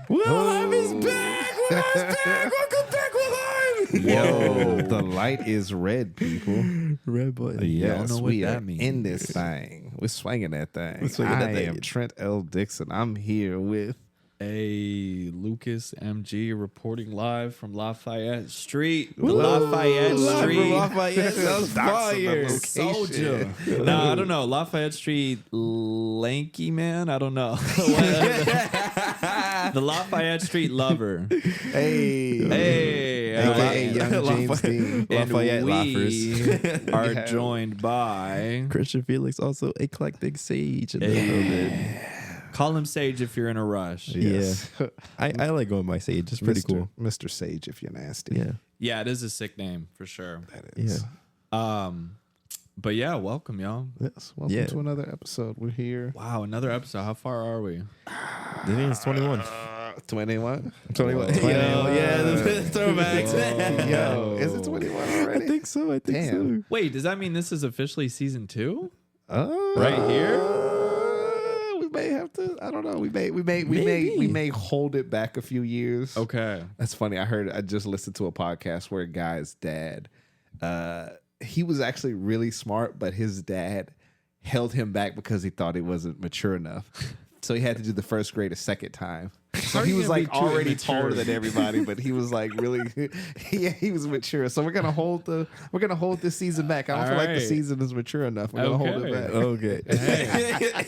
Will Lime is back. Will Lime is back. Welcome back, Will Lime. Yo, the light is red, people. Red button. Yes, know what we that are means. in this thing. We're swinging that thing. I I am am Trent L. Dixon. I'm here with Hey, Lucas MG reporting live from Lafayette Street. Woo! Lafayette Live from Street. Lafayette. Sounds fire. Soldier. Nah, I don't know. Lafayette Street lanky man. I don't know. The Lafayette Street lover. Hey. AKA Young James Dean. And Lafayette we are joined by Christian Felix, also eclectic sage in the building. Call him Sage if you're in a rush. Yes. Yeah, I like going by Sage. It's pretty cool. Mr. Sage, if you're nasty. Yeah, Yeah, it is a sick name for sure. That yeah. is. But yeah, welcome y'all. Yes. Welcome Yeah. to another episode. We're here. Wow, another episode. How far are we? I think it's 21. 21? 21. Whoa. Yeah, the throwbacks. Yo, is it 21 already? I think so. I think Damn. so. Wait, does that mean this is officially season 2? Right here? We may have to. I don't know. We Maybe. may hold it back a few years. Okay. That's funny. I just listened to a podcast where a guy's dad, he was actually really smart, but his dad held him back because he thought he wasn't mature enough. So he had to do the first grade a second time. So are he you was gonna like be too already immature? taller than everybody, but he was like really, he was mature. So we're gonna hold this season back. I don't feel like the Alright. season is mature enough. We're gonna hold it back. Okay.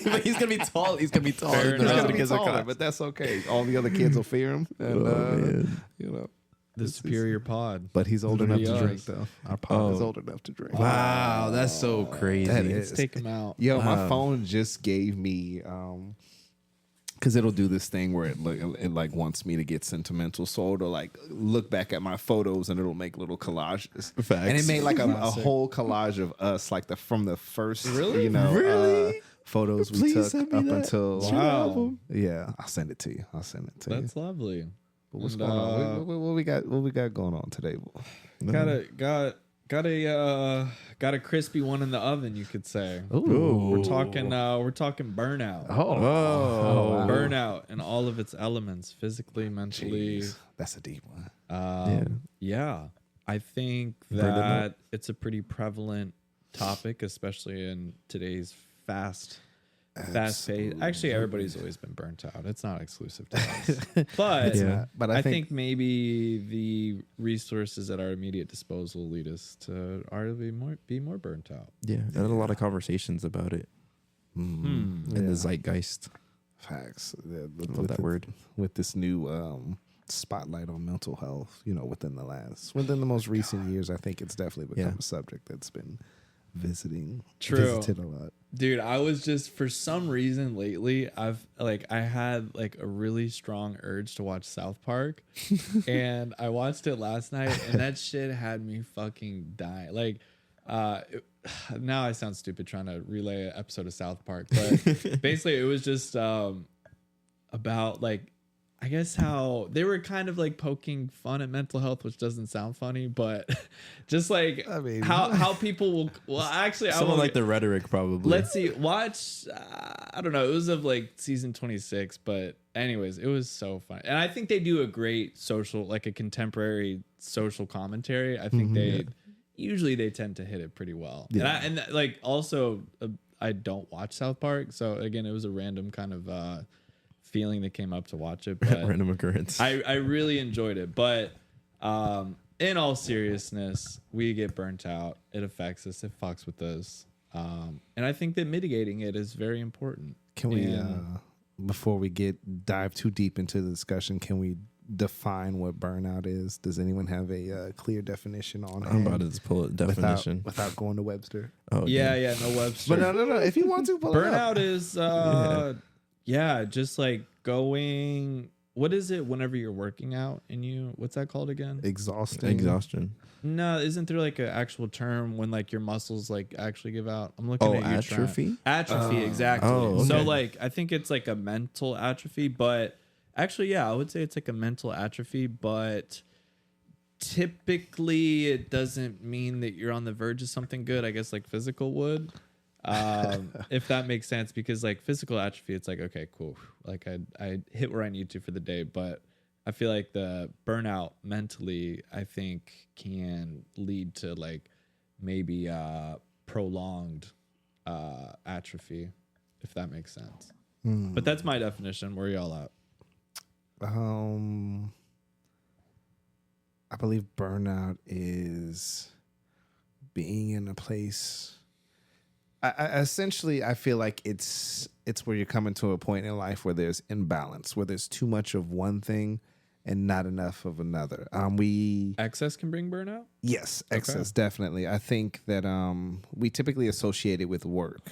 But he's gonna be tall. He's gonna be tall. Fair He's enough. gonna be Because of taller, cops. but that's okay. All the other kids will fear him, and man. you know. The superior pod. But he's old It'll enough be to drink, us. though. Our pod is old enough to drink. Wow, that's so crazy. That Let's is. take him out. Yo, my Wow. phone just gave me, because it'll do this thing where it like wants me to get sentimental. So it'll like look back at my photos and it'll make little collages. Facts. And it made like a Classic. whole collage of us, like from the first, Really? Really? photos we Please took send me up that. until. Wow. Yeah, I'll send it to you. That's lovely. But what's And, going on? What we got? What we got going on today? Got a crispy one in the oven, you could say. Ooh. We're talking burnout. Oh. Burnout in all of its elements, physically, mentally. Jeez, that's a deep one. Yeah. I think Burn it that it's a pretty prevalent topic, especially in today's fast pace. Actually, everybody's always been burnt out. It's not exclusive to us. But Yeah. But I think maybe the resources at our immediate disposal lead us to arguably be more burnt out. Yeah, I had a lot of conversations about it in the zeitgeist. Facts. Love that word. With this new spotlight on mental health, within the most recent years, I think it's definitely become a subject that's been visited a lot. Dude, I was just, for some reason lately, I had like a really strong urge to watch South Park, and I watched it last night, and that shit had me fucking dying. Like, now I sound stupid trying to relay an episode of South Park, but basically it was just about like, I guess how they were kind of like poking fun at mental health, which doesn't sound funny, but just like how people will actually Someone like the rhetoric, probably. let's see, watch I don't know, it was of like season 26, but anyways, it was so fun. And I think they do a great social, like a contemporary social commentary. I think usually they tend to hit it pretty well. Yeah. And like also I don't watch South Park, so again, it was a random kind of feeling that came up to watch it, but Random occurrence. I really enjoyed it. But in all seriousness, we get burnt out. It affects us. It fucks with us. And I think that mitigating it is very important. Can we, before we dive too deep into the discussion, can we define what burnout is? Does anyone have a clear definition on it? I'm about to just pull a definition. Without going to Webster. Oh, Yeah, no Webster. But no. If you want to, pull it up. Burnout is just like going. What is it whenever you're working out and what's that called again? Exhaustion. No, isn't there like an actual term when like your muscles like actually give out? I'm looking at you. Atrophy? Atrophy, exactly. Oh, So okay. like I think it's like a mental atrophy, but actually, yeah, I would say it's like a mental atrophy, but typically it doesn't mean that you're on the verge of something good. I guess like physical would. If that makes sense, because like physical atrophy, it's like, okay, cool. Like I hit where I need to for the day, but I feel like the burnout mentally, I think can lead to like maybe prolonged atrophy, if that makes sense. But that's my definition. Where are y'all at? I believe burnout is being in a place. I essentially, I feel like it's where you're coming to a point in life where there's imbalance, where there's too much of one thing and not enough of another. Excess can bring burnout? Yes, excess, definitely. I think that we typically associate it with work.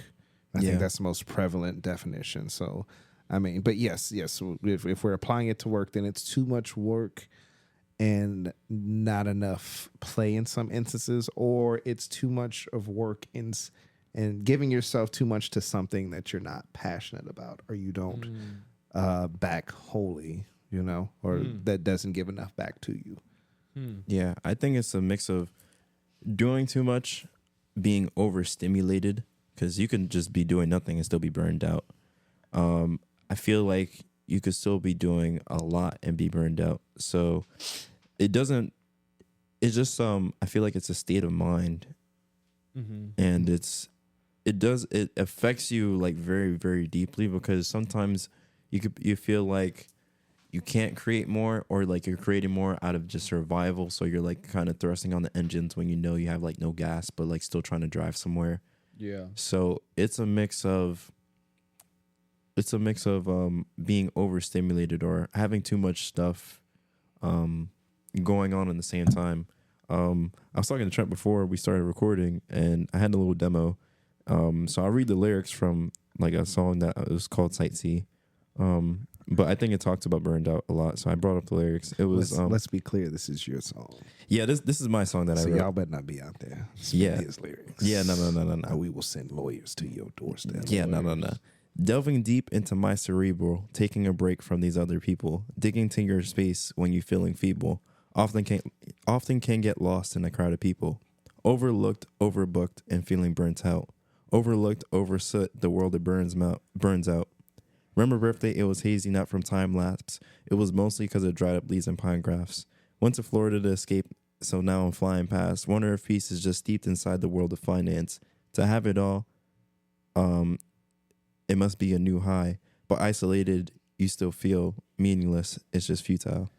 I think that's the most prevalent definition. So, I mean, but yes. If we're applying it to work, then it's too much work and not enough play in some instances, or it's too much of work and giving yourself too much to something that you're not passionate about, or you don't back wholly, or that doesn't give enough back to you. Yeah, I think it's a mix of doing too much, being overstimulated, because you can just be doing nothing and still be burned out. I feel like you could still be doing a lot and be burned out. So it's just I feel like it's a state of mind. And it affects you like very, very deeply, because sometimes you feel like you can't create more, or like you're creating more out of just survival. So you're like kind of thrusting on the engines when you know you have like no gas, but like still trying to drive somewhere. Yeah. So it's a mix of being overstimulated or having too much stuff going on at the same time. I was talking to Trent before we started recording, and I had a little demo. So I'll read the lyrics from like a song that was called Sightsee. But I think it talks about burned out a lot. So I brought up the lyrics. It was let's be clear, this is your song. Yeah, this is my song that I wrote. Y'all better not be out there spitting his lyrics. Yeah, no. Or we will send lawyers to your doorstep. Yeah, no. Delving deep into my cerebral, taking a break from these other people, digging to your space when you're feeling feeble, often can get lost in a crowd of people, overlooked, overbooked, and feeling burnt out. Overlooked, oversoot, the world that burns out. Remember birthday, it was hazy, not from time lapse. It was mostly because of dried up leaves and pine graphs. Went to Florida to escape, so now I'm flying past. Wonder if peace is just steeped inside the world of finance. To have it all, it must be a new high. But isolated, you still feel meaningless. It's just futile.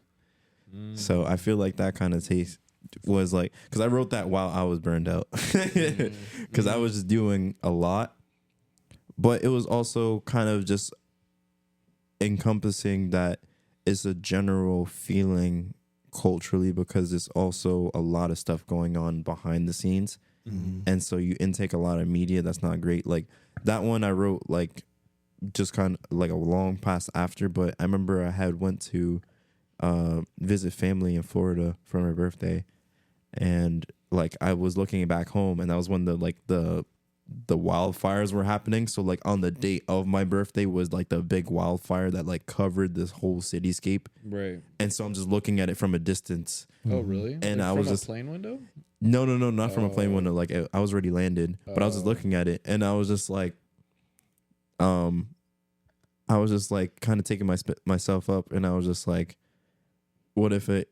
So I feel like that kind of taste was like, because I wrote that while I was burned out, because I was just doing a lot, but it was also kind of just encompassing that it's a general feeling culturally, because there's also a lot of stuff going on behind the scenes. And so you intake a lot of media that's not great. Like that one I wrote like just kind of like a long past after, but I remember I had went to visit family in Florida for my birthday, and like I was looking back home, and that was when the wildfires were happening. So like on the date of my birthday was like the big wildfire that like covered this whole cityscape. Right. And so I'm just looking at it from a distance. Oh, really? And like I was from just a plane window? No, not from a plane window. Like I was already landed, but I was just looking at it, and I was just like, I was just like kind of taking myself up, and I was just like, what if it?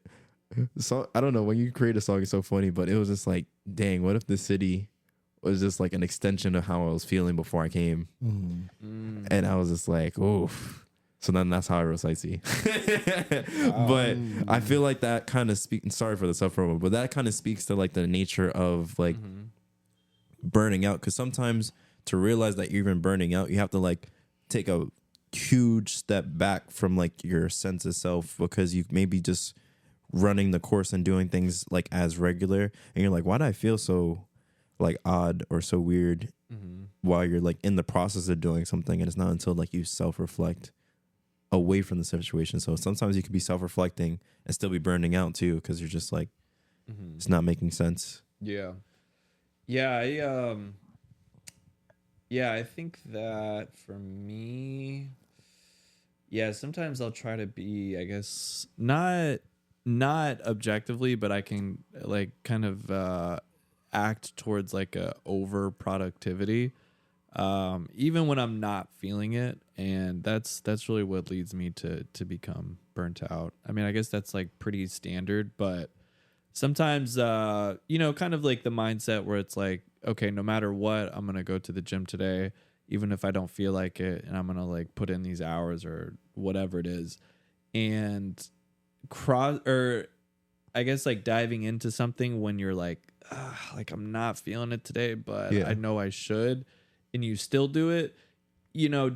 So I don't know. When you create a song, it's so funny, but it was just like, dang, what if the city was just like an extension of how I was feeling before I came? And I was just like, oof. So then that's how I wrote Sightsee. But I feel like that kind of speaks, sorry for the self-promo, but that kind of speaks to like the nature of like burning out. Because sometimes to realize that you're even burning out, you have to like take a huge step back from like your sense of self, because you maybe just running the course and doing things like as regular, and you're like, why do I feel so like odd or so weird while you're like in the process of doing something? And it's not until like you self-reflect away from the situation. So sometimes you could be self-reflecting and still be burning out too, because you're just like it's not making sense. I think that for me, sometimes I'll try to be, I guess, not objectively, but I can like kind of act towards like a over productivity. even when I'm not feeling it. And that's really what leads me to become burnt out. I mean, I guess that's like pretty standard, but sometimes, kind of like the mindset where it's like, okay, no matter what, I'm going to go to the gym today, even if I don't feel like it, and I'm going to like put in these hours or whatever it is. And I guess like diving into something when you're like I'm not feeling it today, but I know I should, and you still do it.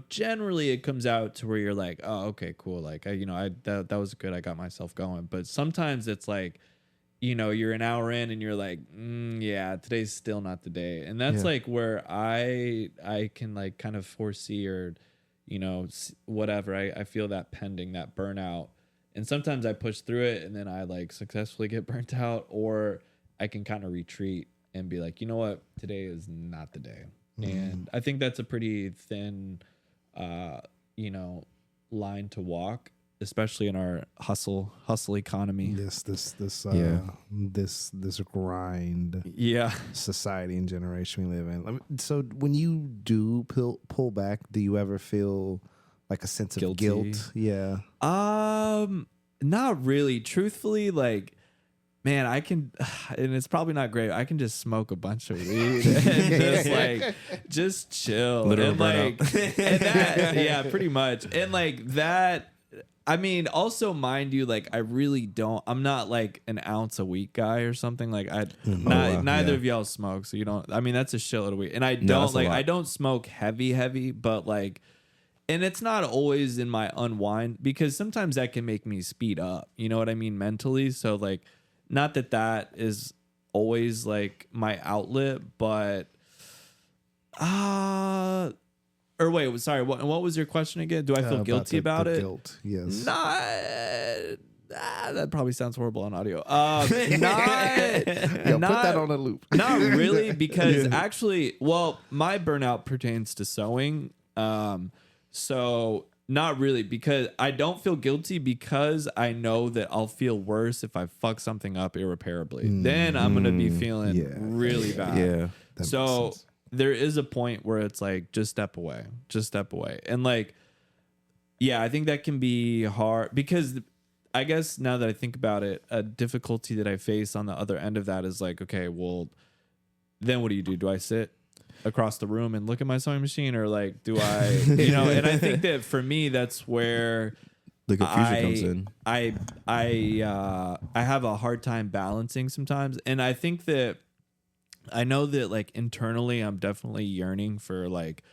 Generally it comes out to where you're like, oh, okay, cool. Like, that was good. I got myself going. But sometimes it's like, you're an hour in and you're like, yeah, today's still not the day. And that's like where I can like kind of foresee or, whatever. I feel that pending, that burnout. And sometimes I push through it and then I like successfully get burnt out, or I can kind of retreat and be like, you know what, today is not the day. And I think that's a pretty thin, line to walk, especially in our hustle economy. This grind. Yeah. Society and generation we live in. So when you do pull back, do you ever feel like a sense of guilt? Yeah. Not really. Truthfully, like, man, I can, and it's probably not great. I can just smoke a bunch of weed and just chill. Literal and and that, yeah, pretty much. And like that, I mean, also mind you, like I'm not like an ounce a week guy or something. Like neither of y'all smoke, so you don't. I mean, that's a shitload of weed, and I don't smoke heavy, but like. And it's not always in my unwind, because sometimes that can make me speed up. You know what I mean? Mentally. So like, not that is always like my outlet, but, or wait, sorry. What was your question again? Do I feel guilty about it? Guilt. Yes. That probably sounds horrible on audio. Put that on a loop. Not really, because actually, well, my burnout pertains to sewing. So not really, because I don't feel guilty, because I know that I'll feel worse if I fuck something up irreparably. Then I'm going to be feeling really bad. Yeah. So there is a point where it's like, just step away. And like, yeah, I think that can be hard, because I guess now that I think about it, a difficulty that I face on the other end of that is like, okay, well, then what do? Do I sit across the room and look at my sewing machine, or like, do I, and I think that for me, that's where the confusion comes in. I have a hard time balancing sometimes. And I think that I know that like internally, I'm definitely yearning for like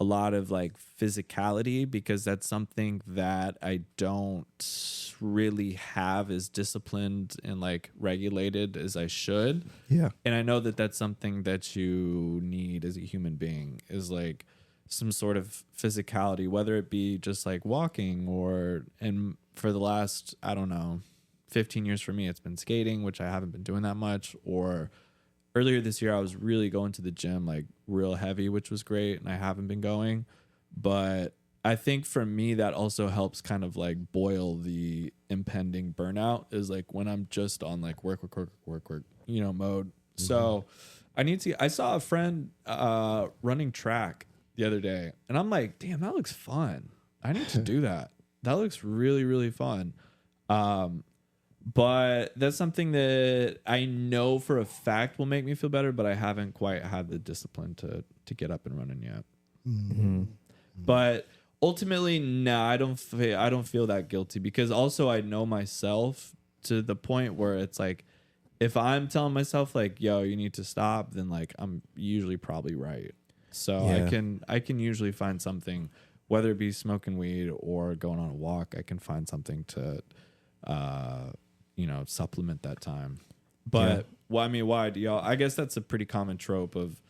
a lot of like physicality, because that's something that I don't really have as disciplined and like regulated as I should. Yeah. And I know that that's something that you need as a human being, is like some sort of physicality, whether it be just like walking, and for the last, I don't know, 15 years for me, it's been skating, which I haven't been doing that much, or earlier this year, I was really going to the gym like real heavy, which was great, and I haven't been going. But I think for me, that also helps kind of like boil the impending burnout, is like when I'm just on like work, mode. Mm-hmm. So I saw a friend running track the other day, and I'm like, damn, that looks fun. I need to do that. That looks really, really fun. But that's something that I know for a fact will make me feel better, but I haven't quite had the discipline to get up and running yet. Mm-hmm. But ultimately, I don't feel that guilty, because also I know myself to the point where it's like, if I'm telling myself like, yo, you need to stop, then like I'm usually probably right. So I can usually find something, whether it be smoking weed or going on a walk, I can find something to supplement that time. But well, I mean, why do y'all? I guess that's a pretty common trope of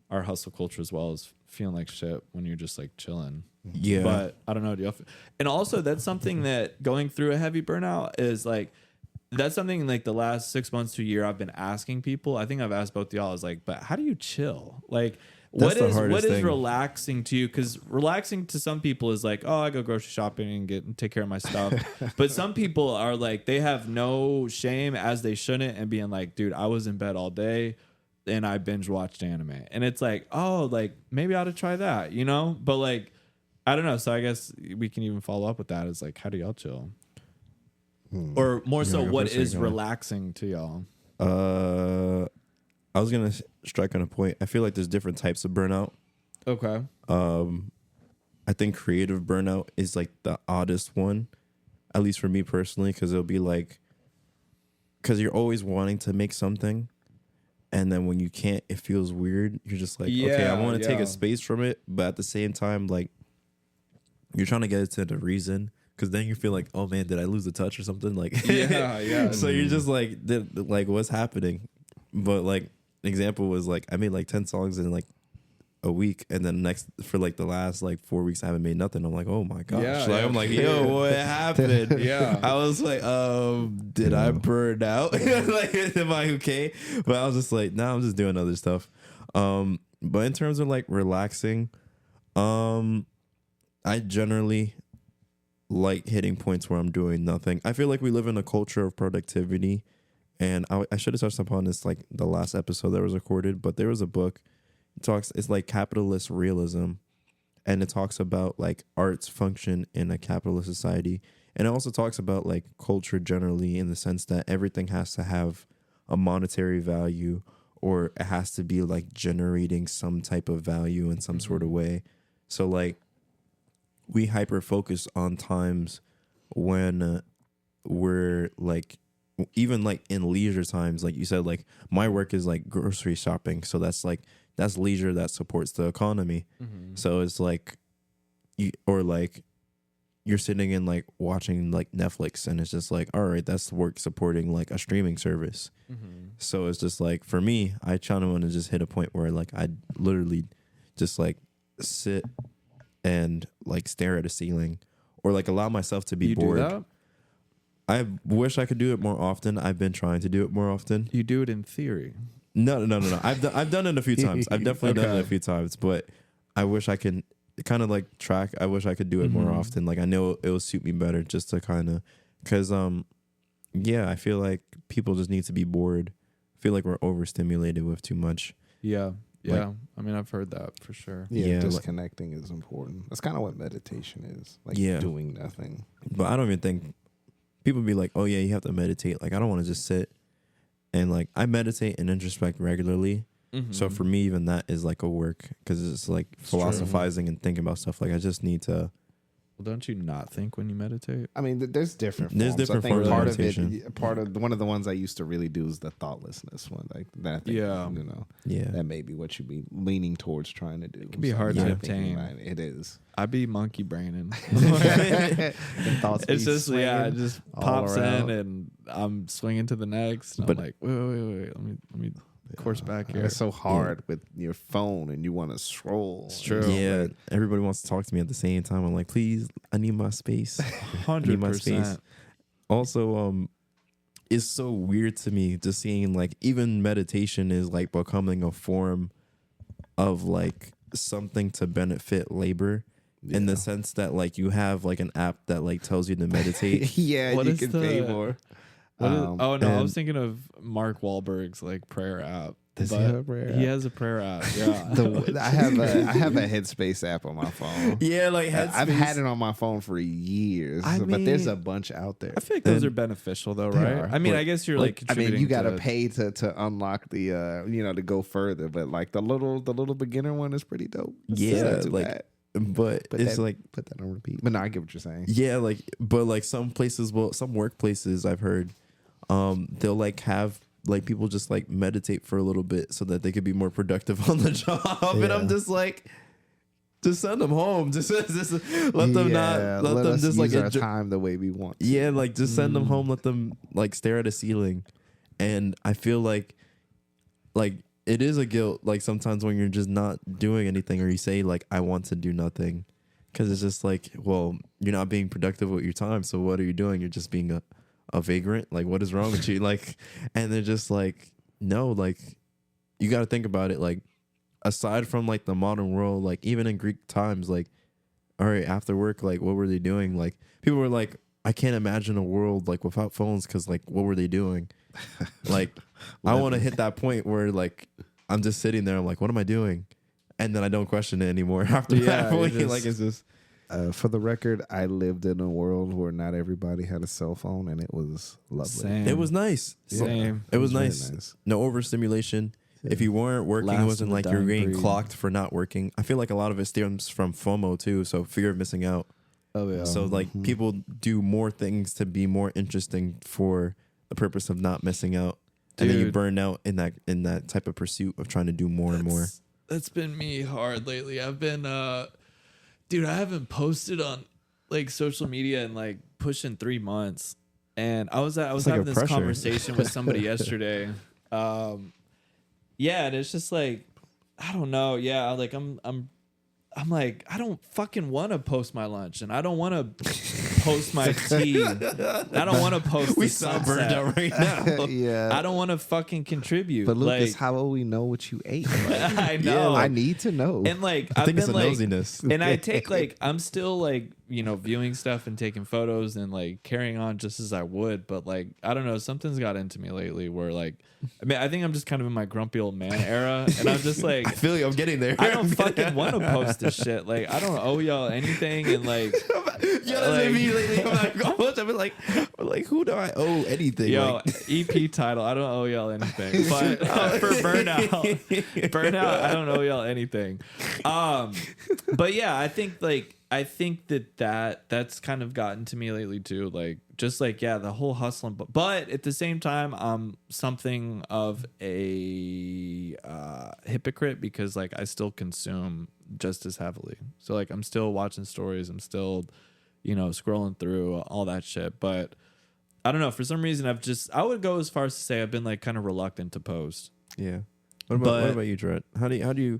our hustle culture as well, as feeling like shit when you're just like chilling. Yeah. But I don't know. Do y'all and also that's something that going through a heavy burnout is like, that's something like the last 6 months to a year I've been asking people. I think I've asked both y'all, is like, but how do you chill? Like, what is relaxing to you? Because relaxing to some people is like, oh, I go grocery shopping and take care of my stuff. But some people are like, they have no shame, as they shouldn't, and being like, dude, I was in bed all day. and I binge watched anime, and it's like, oh, like maybe I ought to try that, you know? But like, I don't know. So I guess we can even follow up with that. Is like, how do y'all chill? Or more so, what is relaxing to y'all? I was gonna strike on a point. I feel like there's different types of burnout. Okay. I think creative burnout is like the oddest one, at least for me personally, because it'll be like, because you're always wanting to make something, and then when you can't, it feels weird. You're just like, okay, I want to take a space from it, but at the same time, like, you're trying to get it to the reason, because then you feel like, oh man, did I lose the touch or something? Like, yeah. So you're just like, what's happening? But like, example was like, I made like 10 songs in like a week, and then for like the last like 4 weeks I haven't made nothing. I'm like, oh my gosh. I'm like, yo, what happened? I was like, did I burn out? Like, am I okay? But I was just like, nah, I'm just doing other stuff. But in terms of like relaxing, I generally like hitting points where I'm doing nothing. I feel like we live in a culture of productivity, and I should have touched upon this like the last episode that was recorded, but there was a book. It's like capitalist realism, and it talks about like art's function in a capitalist society, and it also talks about like culture generally, in the sense that everything has to have a monetary value, or it has to be like generating some type of value in some sort of way. So like, we hyper focus on times when we're like, even like in leisure times, like you said, like my work is like grocery shopping, so that's leisure that supports the economy. So it's like, you're sitting and like watching like Netflix, and it's just like, all right, that's work supporting like a streaming service. So it's just like, for me, I kind of want to just hit a point where like I literally just like sit and like stare at a ceiling, or like allow myself to be bored. Do that? I wish I could do it more often. I've been trying to do it more often. You do it in theory. No. I've done it a few times. I've definitely done it a few times, but I wish I can kind of like track. I wish I could do it more often. Like, I know it will suit me better just to kind of, because I feel like people just need to be bored. I feel like we're overstimulated with too much. Yeah. Like, I mean, I've heard that for sure. Yeah, disconnecting is important. That's kind of what meditation is, like doing nothing. But I don't even think people be like, oh yeah, you have to meditate. Like, I don't want to just sit. And like, I meditate and introspect regularly. So for me, even that is like a work, because it's like philosophizing and thinking about stuff. Like, I just need to. Well, don't you not think when you meditate? I mean, there's different forms. There's different I think forms part of meditation. one of the ones I used to really do is the thoughtlessness one. Like that. That may be what you'd be leaning towards trying to do. It can be hard to obtain. It is. I be monkey braining. It's just it just pops in, and I'm swinging to the next. And I'm like, wait, let me course back here. It's so hard with your phone, and you want to scroll. It's true. Yeah, everybody wants to talk to me at the same time. I'm like, please, I need my space. 100%. Also, it's so weird to me just seeing like even meditation is like becoming a form of like something to benefit labor. In the sense that like you have like an app that like tells you to meditate. You can pay more. I was thinking of Mark Wahlberg's like prayer app. Does he have a prayer app? He has a prayer app. Yeah. I have a Headspace app on my phone. Yeah, like Headspace. I've had it on my phone for years, but there's a bunch out there. I feel like those are beneficial though, right? I mean, I guess you're like contributing. You got to pay to unlock the to go further, but like the little beginner one is pretty dope. Yeah, like bad. But it's like put that on repeat. But no, I get what you're saying. Yeah, like but like some workplaces I've heard, they'll like have like people just like meditate for a little bit so that they could be more productive on the job. And I'm just like, just send them home. Just let them not let them just like use our time the way we want. Yeah, like just send them home. Let them like stare at a ceiling. And I feel like it is a guilt, like sometimes when you're just not doing anything, or you say like, I want to do nothing, because it's just like, well, you're not being productive with your time. So what are you doing? You're just being a vagrant. Like, what is wrong with you? Like, and they're just like, no, like you got to think about it. Like, aside from like the modern world, like even in Greek times, like, all right, after work, like what were they doing? Like people were like, I can't imagine a world like without phones, because like what were they doing? Like I want to hit that point where like I'm just sitting there. I'm like, what am I doing? And then I don't question it anymore after Yeah, halfway. you just- Like it's just For the record, I lived in a world where not everybody had a cell phone, and it was lovely. Same. it was nice. Same. It was very nice. No overstimulation. If you weren't working, Last it wasn't of the like you were dying getting breed. clocked for not working. I feel like a lot of it stems from FOMO too, so fear of missing out. Oh yeah. So like people do more things to be more interesting for the purpose of not missing out, and then you Dude. burn out in that type of pursuit of trying to do more and more. That's been me hard lately. I've been dude, I haven't posted on like social media in like pushing 3 months. And I was like having a this pressure. conversation with somebody yesterday. Yeah, and it's just like I don't know. Yeah, like I'm like, I don't fucking want to post my lunch, and I don't want to post my tea. I don't want to post. We the sound sunset. burned out right now. yeah. I don't want to fucking contribute. But Lucas, like, how will we know what you ate? I know. I need to know. And like, I think I've it's a been like, nosiness. and I take like, I'm still like, you know, viewing stuff and taking photos and like carrying on just as I would. But like, I don't know, something's got into me lately where like, I mean, I think I'm just kind of in my grumpy old man era, and I'm just like, I feel like I'm getting there. I don't fucking want to post this shit. Like, I don't owe y'all anything, and like, Yeah, that's like- me lately. I'm like, oh, I've been like, who do I owe anything? yo, Like, EP title, I don't owe y'all anything. But for burnout, I don't owe y'all anything. But yeah, I think that's kind of gotten to me lately too. Like, just like, yeah, the whole hustling, but at the same time, I'm something of a hypocrite because like I still consume just as heavily. So like I'm still watching stories, I'm still, you know, scrolling through all that shit. But I don't know, for some reason I would go as far as to say I've been like kind of reluctant to post. yeah. What But- about you, Trent? How do you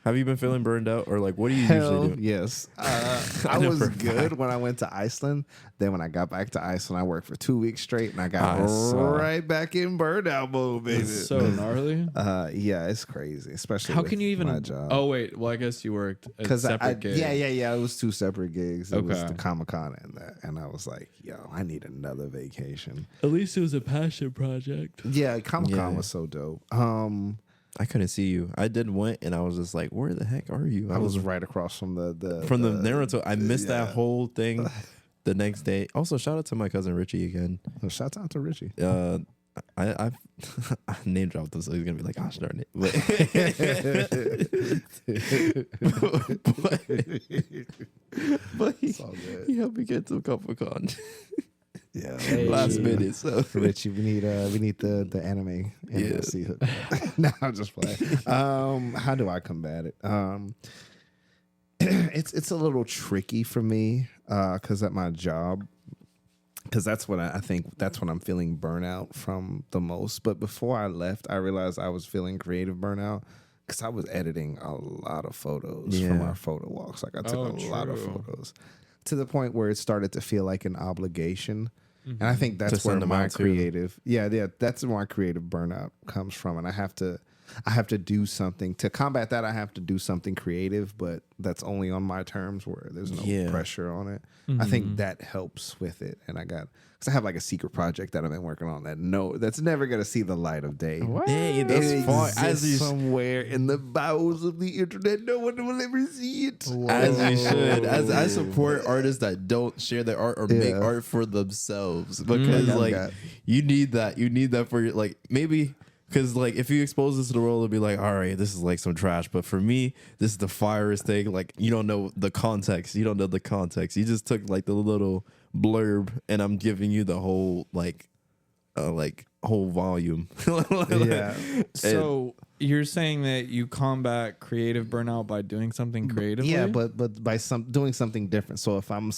have you been feeling burned out, or like what do you Hell usually do? yes. I know was for a good when I went to Iceland. Then when I got back to Iceland, I worked for 2 weeks straight, and I got I saw. right back in burnout mode, baby. It's so gnarly. Yeah, it's crazy, especially How with can you even? my job. Oh wait, well I guess you worked a Because separate gig. yeah, it was 2 separate gigs. It was Okay. the Comic-Con and that, and I was like, yo, I need another vacation. At least it was a passion project. Yeah, Comic-Con Yeah. was so dope. I couldn't see you. I did went, and I was just like, where the heck are you? I was right across from the Naruto. I missed that yeah. whole thing the next day. Also, shout out to my cousin Richie again. Shout out to Richie. I name dropped him, so he's gonna be like, gosh darn it. But It's all good. he helped me get to Comic-Con Yeah, last minute. So Richie, we need the anime. Yeah. See no, I'm just playing. How do I combat it? It's a little tricky for me because at my job, because that's what I think that's when I'm feeling burnout from the most. But before I left, I realized I was feeling creative burnout because I was editing a lot of photos from Yeah. our photo walks. Like I took Oh, a lot of true. photos to the point where it started to feel like an obligation. And I think that's To where send them my out, too. creative, that's where my creative burnout comes from. And I have to do something to combat that. I have to do something creative, but that's only on my terms where there's no Yeah. pressure on it. I think that helps with it. And because I have like a secret project that I've been working on that's never gonna see the light of day. hey, It that's fine. exists somewhere in the bowels of the internet. No one will ever see it. As you should. As I support artists that don't share their art or make Yeah. art for themselves, because Like, like I've got- you need that for your like maybe. Because, like, if you expose this to the world, it'll be like, all right, this is like some trash. But for me, this is the firest thing. Like, you don't know the context. You don't know the context. You just took, like, the little blurb, and I'm giving you the whole, whole volume. Yeah. So you're saying that you combat creative burnout by doing something creatively? Yeah, but by doing something different. So if I'm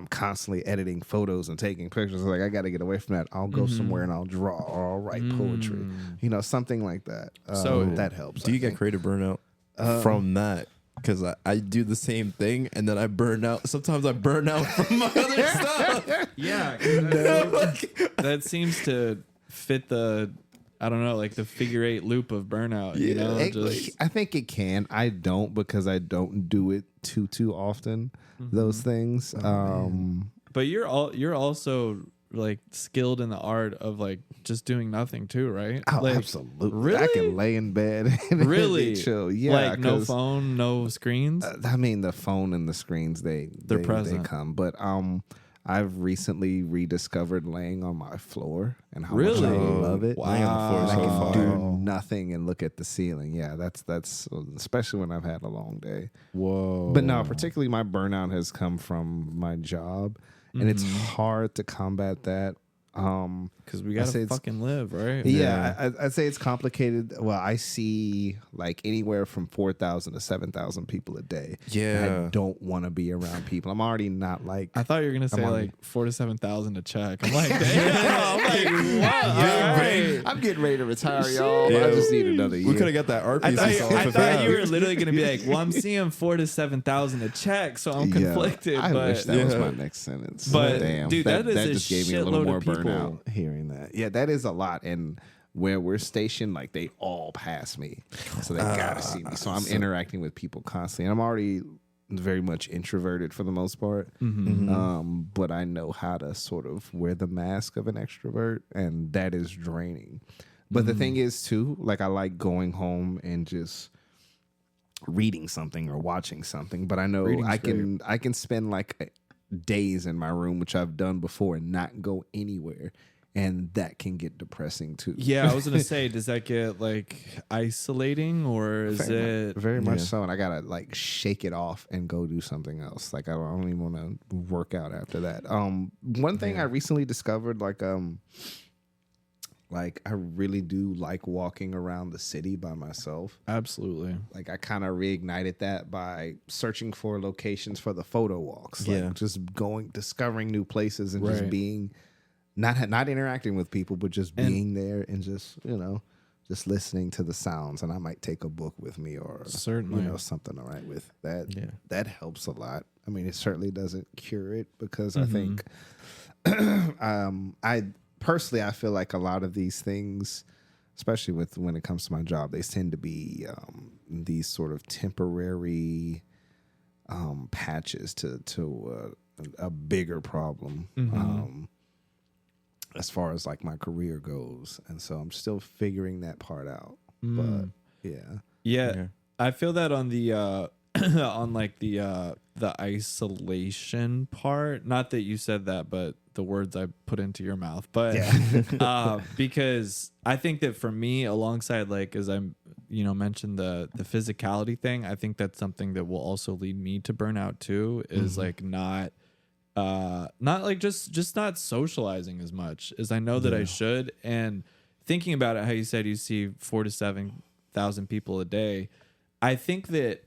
constantly editing photos and taking pictures, like I got to get away from that. I'll go somewhere and I'll draw or I'll write poetry, something like that. So that helps. Do you I get think. creative burnout from that? Because I do the same thing, and then I burn out. Sometimes I burn out from my other stuff. yeah, that seems to fit the, I don't know, like the figure 8 loop of burnout. You know, I think it can. I don't because I don't do it too often. Those things. but you're also like skilled in the art of like just doing nothing too, right? Oh, Like, absolutely. Really? I can lay in bed and Really? chill. Yeah, like no 'cause, phone, no screens. I mean, the phone and the screens, They're they present. come. But I've recently rediscovered laying on my floor and how much Really? I love it. Laying on the floor is I so can fire. do nothing and look at the ceiling. Yeah, that's especially when I've had a long day. Whoa. But no, particularly my burnout has come from my job, and it's Mm-hmm. hard to combat that. Because we I say gotta it's- fucking live, right? Yeah, I'd say it's complicated. Well, I see like anywhere from 4,000 to 7,000 people a day. And Yeah. I don't want to be around people. I'm already not like. I thought you were gonna say on- like 4,000 to 7,000 a check. I'm like, damn. I'm like, what? All right. I'm getting ready to retire, y'all. Yeah. I just need another year. We could have got that art I piece thought, off you, of I thought that. you were literally gonna be like, well, I'm seeing 4,000 to 7,000 a check, so I'm Yeah, conflicted. I but wish that was Yeah. my next sentence. But, damn, dude, that is a just gave me a little shitload more of people. burnout hearing that. Yeah, that is a lot. And where we're stationed, like they all pass me, so they gotta see me. So I'm interacting with people constantly. And I'm already very much introverted for the most part. But I know how to sort of wear the mask of an extrovert, and that is draining. But the thing is too, like I like going home and just reading something or watching something. But I know Reading's I can spend like days in my room, which I've done before, and not go anywhere. And that can get depressing too. yeah, I was gonna say, does that get like isolating, or is it? Very much Yeah. so, and I gotta like shake it off and go do something else. Like I don't even want to work out after that. One thing I recently discovered, like I really do like walking around the city by myself. Absolutely. Like I kind of reignited that by searching for locations for the photo walks. Like Yeah. just discovering new places and just Right. being not interacting with people, but just And- being there and just just listening to the sounds. And I might take a book with me or Certainly. something to write with. That Yeah. that helps a lot. I mean, it certainly doesn't cure it because Mm-hmm. I think I personally I feel like a lot of these things, especially when it comes to my job, they tend to be these sort of temporary patches to a bigger problem. As far as like my career goes, and so I'm still figuring that part out. But yeah, Yeah, I feel that on the on like the isolation part. Not that you said that, but the words I put into your mouth. But because I think that for me, alongside like as I'm mentioned the physicality thing, I think that's something that will also lead me to burnout too. Is like not like just not socializing as much as I know that I should. And thinking about it, how you said you see 4,000 to 7,000 people a day, I think that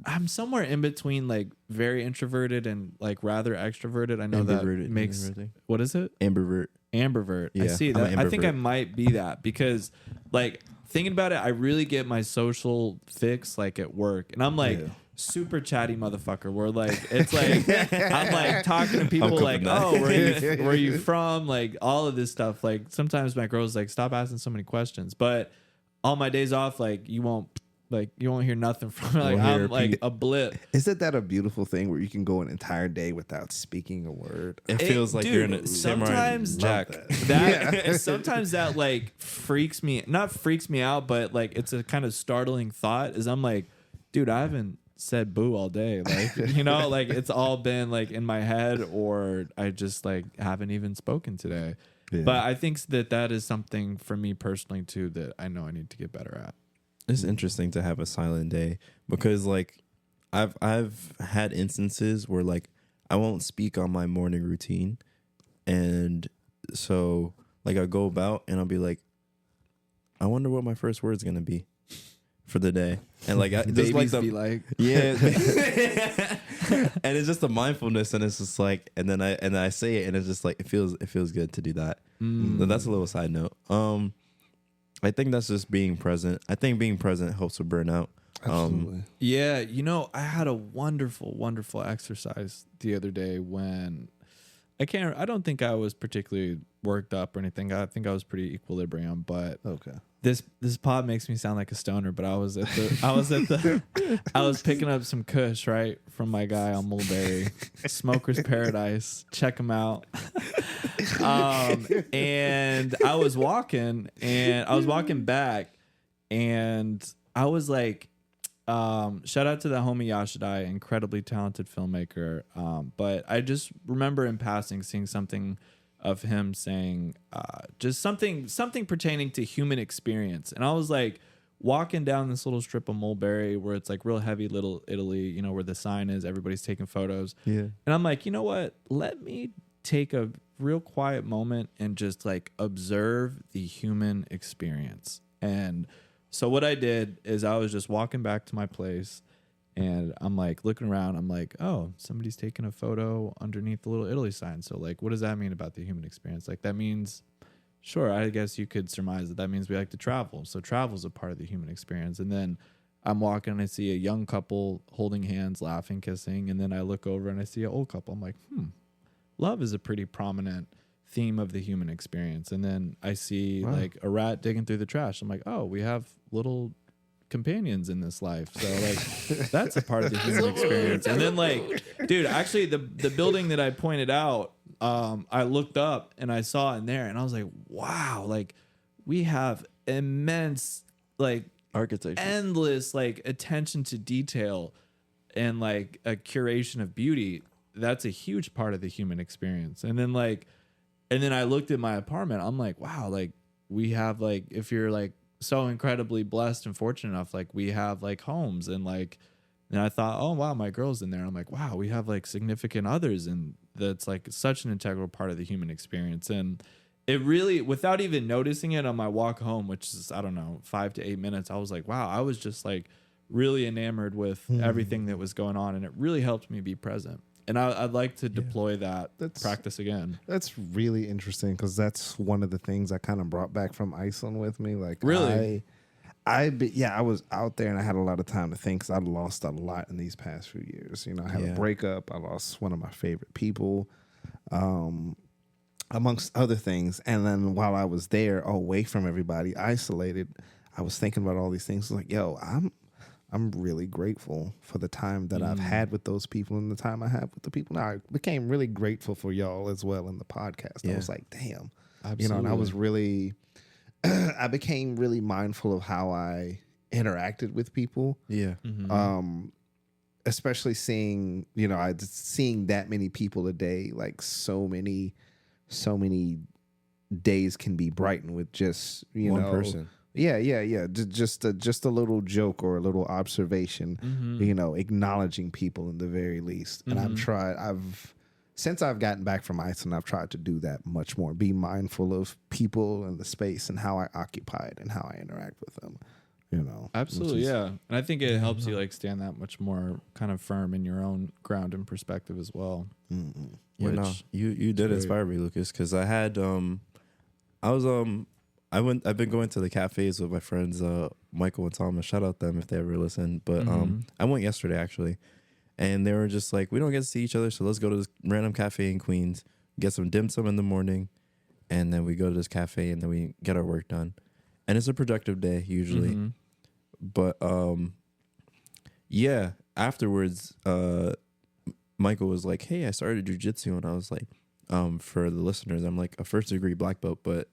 I'm somewhere in between, like very introverted and like rather extroverted. I know that Ambiverted, makes ambiverted. what is it? Ambivert. Ambivert. I Yeah, see I'm that. an I think I ambivert. might be that because like thinking about it, I really get my social fix like at work, and I'm like super chatty motherfucker. Where like it's like I'm like talking to people coping like, that. oh, where you from? Like all of this stuff. Like sometimes my girl's like, stop asking so many questions. But on my days off, like you won't hear nothing from me. Like Won't hear I'm like Pete. a blip. isn't that a beautiful thing where you can go an entire day without speaking a word? It feels like you're in a dude, samurai sometimes jack. sometimes that like freaks me out, but like it's a kind of startling thought is I'm like, dude, I haven't said boo all day. Like, like it's all been like in my head, or I just like haven't even spoken today. Yeah. But I think that is something for me personally too that I know I need to get better at. It's interesting to have a silent day because like I've had instances where like I won't speak on my morning routine, and so like I go about and I'll be like, I wonder what my first word's gonna be for the day, and like just Babies like the, be like, yeah, and it's just the mindfulness, and it's just like, and then I say it, and it's just like it feels good to do that. So that's a little side note. I think that's just being present. I think being present helps with burnout. Absolutely. yeah, I had a wonderful, wonderful exercise the other day when I don't think I was particularly worked up or anything. I think I was pretty equilibrium, but Okay. this pod makes me sound like a stoner, but I was picking up some kush, right, from my guy on Mulberry, Smoker's Paradise. Check him out. And I was walking back, and I was like, shout out to the homie Yashadai, incredibly talented filmmaker. But I just remember in passing seeing something of him saying just something pertaining to human experience. And I was like walking down this little strip of Mulberry where it's like real heavy Little Italy, you know, where the sign is, everybody's taking photos. Yeah. And I'm like, you know what? Let me take a real quiet moment and just like observe the human experience. And so what I did is I was just walking back to my place, and I'm like looking around. I'm like, oh, somebody's taking a photo underneath the Little Italy sign. So like, what does that mean about the human experience? Like that means, sure, I guess you could surmise that means we like to travel. So travel is a part of the human experience. And then I'm walking and I see a young couple holding hands, laughing, kissing. And then I look over and I see an old couple. I'm like, love is a pretty prominent theme of the human experience. And then I see like a rat digging through the trash. I'm like, oh, we have little companions in this life. So like that's a part of the human experience. And then like, dude, actually the building that I pointed out, I looked up and I saw in there and I was like, wow, like we have immense, like Architecture. endless like attention to detail and like a curation of beauty. That's a huge part of the human experience. And then I looked at my apartment. I'm like, wow, like we have like, if you're like so incredibly blessed and fortunate enough, like we have like homes and like, and I thought, oh wow, my girl's in there. I'm like, wow, we have like significant others, and that's like such an integral part of the human experience. And it really, without even noticing it on my walk home, which is, I don't know, 5 to 8 minutes, I was like, wow, I was just like really enamored with everything that was going on. And it really helped me be present. And I'd like to deploy that practice again. That's really interesting because that's one of the things I kind of brought back from Iceland with me. Like, really, I was out there and I had a lot of time to think because I'd lost a lot in these past few years. You know, I had a breakup. I lost one of my favorite people, amongst other things. And then while I was there, away from everybody, isolated, I was thinking about all these things. Like, yo, I'm really grateful for the time that I've had with those people and the time I have with the people. Now, I became really grateful for y'all as well in the podcast. I was like, damn, absolutely. You know, and I was really, I became really mindful of how I interacted with people. Yeah. Especially seeing, you know, seeing that many people a day, like so many days can be brightened with just, you one know, person. Yeah. Just a little joke or a little observation, you know, acknowledging people in the very least. And since I've gotten back from Iceland, I've tried to do that much more. Be mindful of people and the space and how I occupy it and how I interact with them. You know, absolutely, yeah. And I think it helps you like stand that much more kind of firm in your own ground and perspective as well. Yeah, no, you did inspire me, Lucas, because I had I've been going to the cafes with my friends Michael and Thomas. Shout out them if they ever listen. But I went yesterday actually, and they were just like, we don't get to see each other, so let's go to this random cafe in Queens, get some dim sum in the morning, and then we go to this cafe and then we get our work done. And it's a productive day usually. But yeah, afterwards Michael was like, hey, I started jiu-jitsu, and I was like, for the listeners, I'm like a first degree black belt, but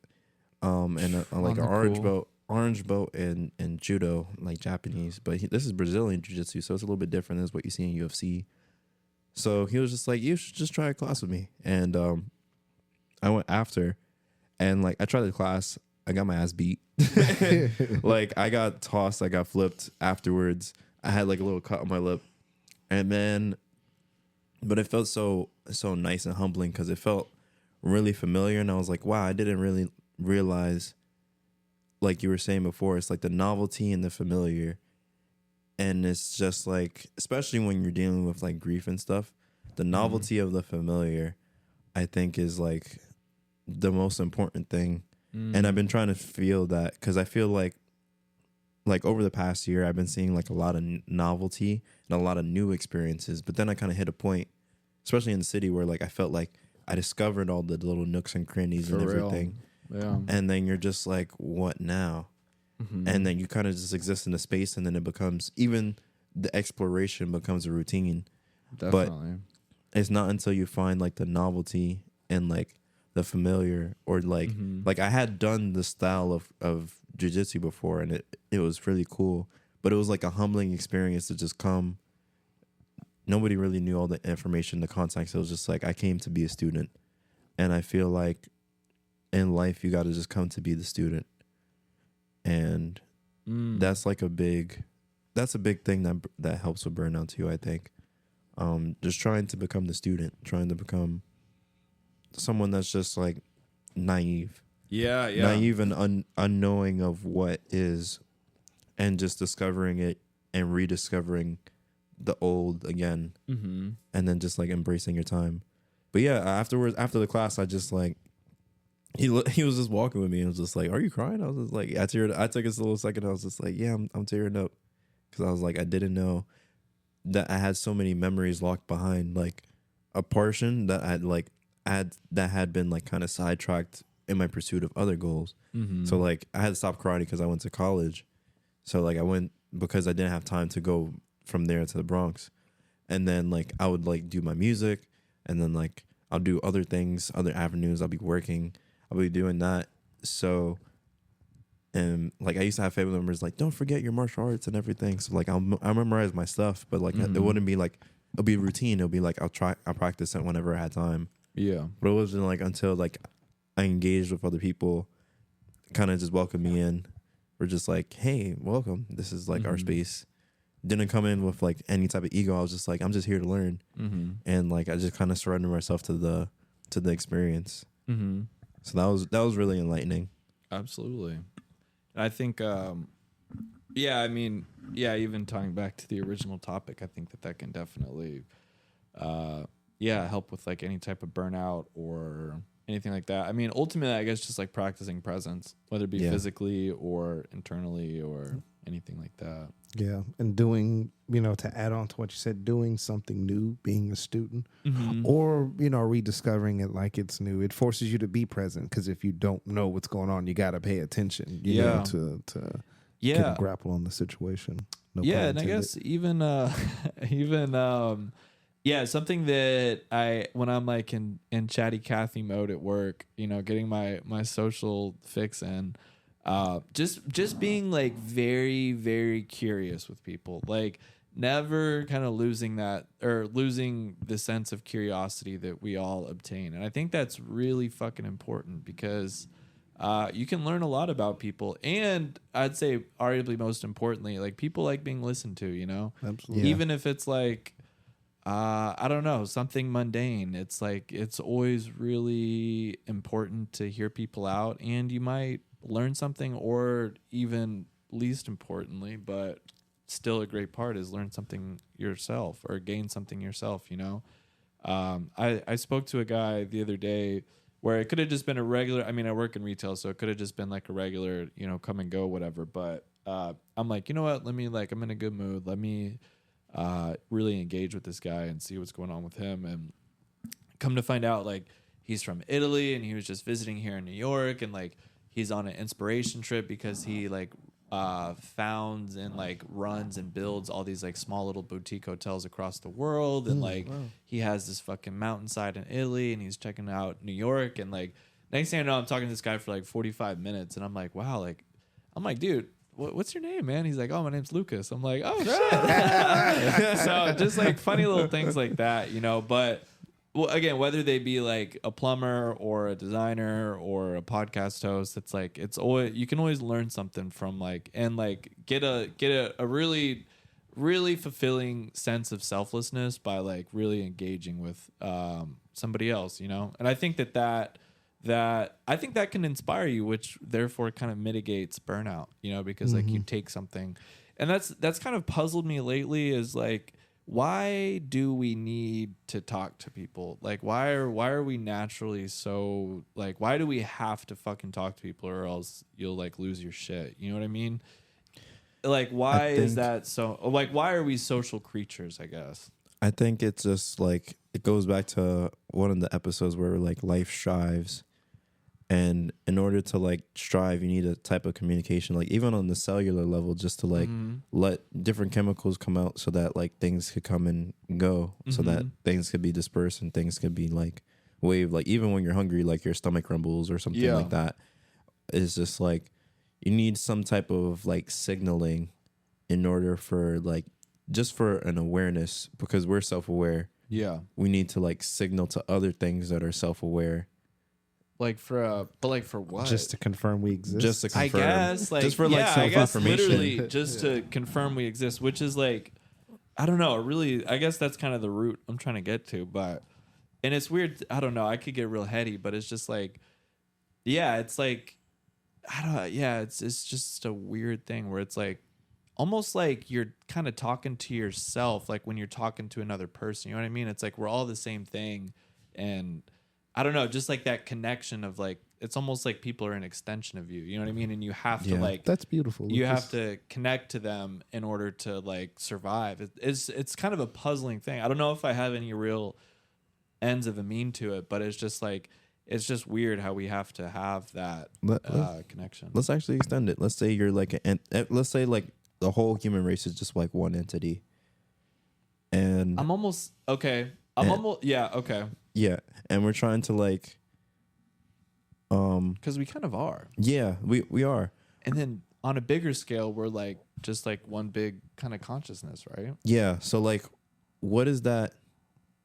and like an orange belt in judo, like Japanese, but this is Brazilian jiu-jitsu, so it's a little bit different than what you see in UFC. So he was just like, you should just try a class with me. And I went after, and like I tried the class, I got my ass beat. Like I got tossed, I got flipped afterwards. I had like a little cut on my lip, and then, but it felt so nice and humbling because it felt really familiar, and I was like, wow, I didn't really realize, like you were saying before, it's like the novelty and the familiar. And it's just like, especially when you're dealing with like grief and stuff, the novelty of the familiar, I think, is like the most important thing. And I've been trying to feel that because I feel like over the past year, I've been seeing like a lot of novelty and a lot of new experiences. But then I kind of hit a point, especially in the city, where like I felt like I discovered all the little nooks and crannies and everything. Yeah. And then you're just like, what now? And then you kind of just exist in a space, and then it becomes, even the exploration becomes a routine. Definitely. But it's not until you find like the novelty and like the familiar, or like like I had done the style of jiu-jitsu before, and it was really cool, but it was like a humbling experience to just come. Nobody really knew all the information, the context. It was just like I came to be a student, and I feel like in life you got to just come to be the student, and that's like a big thing that helps with burnout too, I think. Just trying to become the student, trying to become someone that's just like naive and unknowing of what is, and just discovering it and rediscovering the old again, and then just like embracing your time. But yeah, afterwards, after the class, I just like he was just walking with me and was just like, "Are you crying?" I was just like, I took a little second. I was just like, "Yeah, I'm tearing up," because I was like, I didn't know that I had so many memories locked behind like a portion that that had been like kind of sidetracked in my pursuit of other goals. So like I had to stop karate because I went to college. So like I went because I didn't have time to go from there to the Bronx. And then like I would like do my music, and then like I'll do other things, other avenues. I'll be working. I'll be doing that. So, and like I used to have family members like, don't forget your martial arts and everything. So like I memorize my stuff, but like it wouldn't be like, it'll be routine. It'll be like I'll practice it whenever I had time. Yeah. But it wasn't like until like I engaged with other people, kind of just welcomed me in. We're just like, hey, welcome. This is like our space. Didn't come in with like any type of ego. I was just like, I'm just here to learn. And like I just kind of surrendered myself to the experience. So that was really enlightening. Absolutely. I think even tying back to the original topic, I think that can definitely help with like any type of burnout or anything like that. I mean, ultimately, I guess just like practicing presence, whether it be physically or internally or anything like that. Yeah. And doing, to add on to what you said, doing something new, being a student, or, rediscovering it like it's new. It forces you to be present, because if you don't know what's going on, you got to pay attention, to grapple on the situation. No pun and intended. I guess even something that when I'm like in chatty Cathy mode at work, getting my social fix in, just being like very, very curious with people, like never kind of losing the sense of curiosity that we all obtain. And I think that's really fucking important, because you can learn a lot about people, and I'd say arguably most importantly, like people like being listened to, Absolutely. Even if it's like, I don't know, something mundane. It's like, it's always really important to hear people out, and you might learn something, or even least importantly, but still a great part, is learn something yourself or gain something yourself, I spoke to a guy the other day where it could have just been a regular, I mean, I work in retail, so it could have just been like a regular, come and go, whatever. But I'm like, you know what? I'm in a good mood. Let me really engage with this guy and see what's going on with him. And come to find out, like, he's from Italy, and he was just visiting here in New York, and like he's on an inspiration trip because he like founds and like runs and builds all these like small little boutique hotels across the world, and he has this fucking mountainside in Italy, and he's checking out New York, and like next thing I know, I'm talking to this guy for like 45 minutes, and I'm like, wow, like I'm like, dude, what's your name, man? He's like, oh, my name's Lucas. I'm like, oh shit. So just like funny little things like that, but well, again, whether they be like a plumber or a designer or a podcast host, it's like, it's always, you can always learn something from like, and like get a really, really fulfilling sense of selflessness by like really engaging with somebody else, and I think that I think that can inspire you, which therefore kind of mitigates burnout, because like you take something, and that's kind of puzzled me lately, is like, why do we need to talk to people? Like, why are we naturally so, like, why do we have to fucking talk to people, or else you'll like lose your shit? You know what I mean? Like, why is that so? Like, why are we social creatures, I guess? I think it's just like, it goes back to one of the episodes where like life strives. And in order to like strive, you need a type of communication, like even on the cellular level, just to like let different chemicals come out, so that like things could come and go, so that things could be dispersed and things could be like wave. Like even when you're hungry, like your stomach rumbles or something like that. It's just like you need some type of like signaling in order for like just for an awareness, because we're self-aware. Yeah. We need to like signal to other things that are self-aware. Like for but like for what? Just to confirm we exist. Just to confirm. I guess like just for like I guess self-affirmation. literally just to confirm we exist, which is like I don't know, really I guess that's kind of the root I'm trying to get to, but and it's weird, I don't know, I could get real heady, but it's just like it's like I don't know, it's just a weird thing where it's like almost like you're kind of talking to yourself like when you're talking to another person, you know what I mean? It's like we're all the same thing, and I don't know, just like that connection of like, it's almost like people are an extension of you. You know what I mean? And you have to like, that's beautiful. You have to connect to them in order to like survive. It's kind of a puzzling thing. I don't know if I have any real ends of a mean to it, but it's just like, it's just weird how we have to have that connection. Let's actually extend it. Let's say you're like, let's say like the whole human race is just like one entity. And I'm almost, okay. Okay. Yeah, and we're trying to like, because we kind of are. Yeah, we are. And then on a bigger scale, we're like just like one big kind of consciousness, right? Yeah. So like, what does that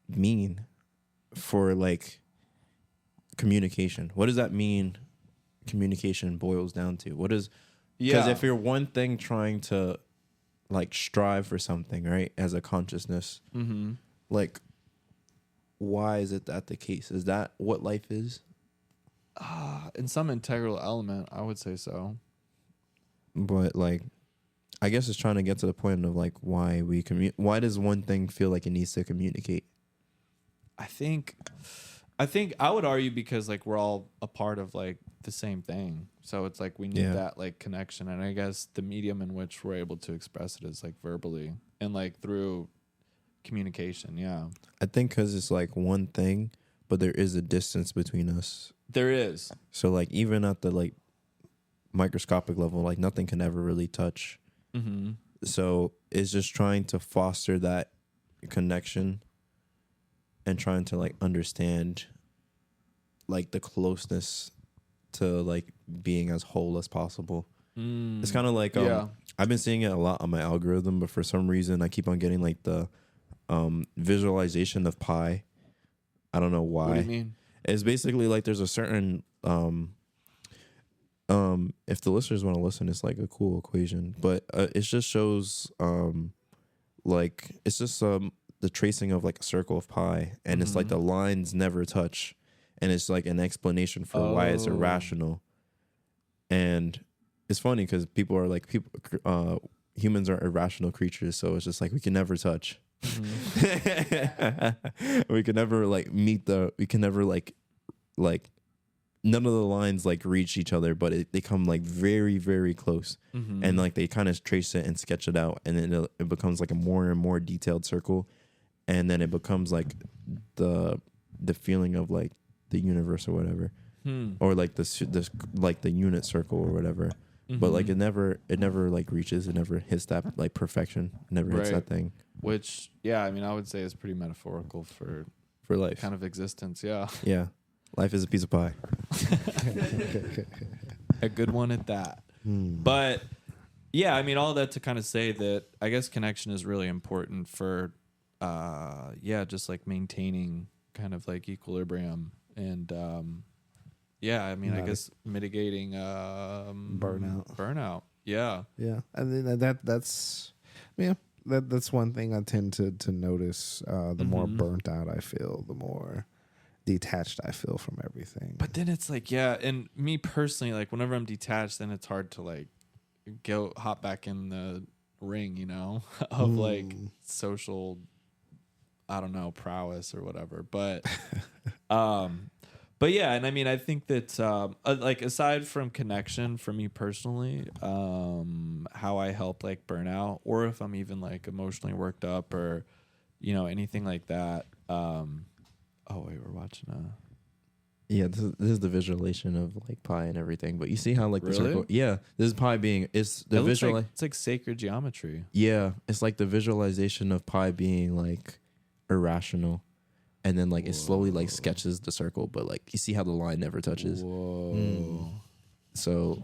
mean for like communication? What does that mean? Communication boils down to what is? Because if you're one thing trying to like strive for something, right, as a consciousness, like. Why is it that the case? Is that what life is? In some integral element, I would say so. But like, I guess it's trying to get to the point of like why we why does one thing feel like it needs to communicate? I think I would argue because like we're all a part of like the same thing. So it's like we need that like connection. And I guess the medium in which we're able to express it is like verbally and like through communication. Yeah. I think because it's like one thing, but there is a distance between us. There is. So like even at the like microscopic level, like nothing can ever really touch. So it's just trying to foster that connection and trying to like understand like the closeness to like being as whole as possible. It's kind of like I've been seeing it a lot on my algorithm, but for some reason I keep on getting like the visualization of pi. I don't know why. What do you mean? It's basically like there's a certain if the listeners want to listen, it's like a cool equation, but it just shows like it's just the tracing of like a circle of pi, and it's like the lines never touch, and it's like an explanation for why it's irrational. And it's funny because people are like humans are irrational creatures, so it's just like we can never touch. We can never like we can never like none of the lines like reach each other, but they come like very, very close. And like they kind of trace it and sketch it out, and then it becomes like a more and more detailed circle, and then it becomes like the feeling of like the universe or whatever, or like this like the unit circle or whatever. But like it never like reaches, it never hits that like perfection, it never hits that thing. Which I mean I would say is pretty metaphorical for life, kind of existence. Yeah, life is a piece of pie. A good one at that. But yeah, I mean all that to kind of say that I guess connection is really important for just like maintaining kind of like equilibrium and I mean, I guess mitigating burnout. Yeah. And then that's one thing I tend to notice. The more burnt out I feel, the more detached I feel from everything. But then it's like, and me personally, like whenever I'm detached, then it's hard to like hop back in the ring, you know, of like social, I don't know, prowess or whatever. But yeah, and I mean, I think that like aside from connection for me personally, how I help like burnout, or if I'm even like emotionally worked up or, you know, anything like that. Oh wait, we're watching Yeah, this is the visualization of like pi and everything. But you see how like the circle. Yeah, this is pi being it's the visual. It's like sacred geometry. Yeah, it's like the visualization of pi being like irrational, and then like it slowly like sketches the circle, but like you see how the line never touches. Whoa. So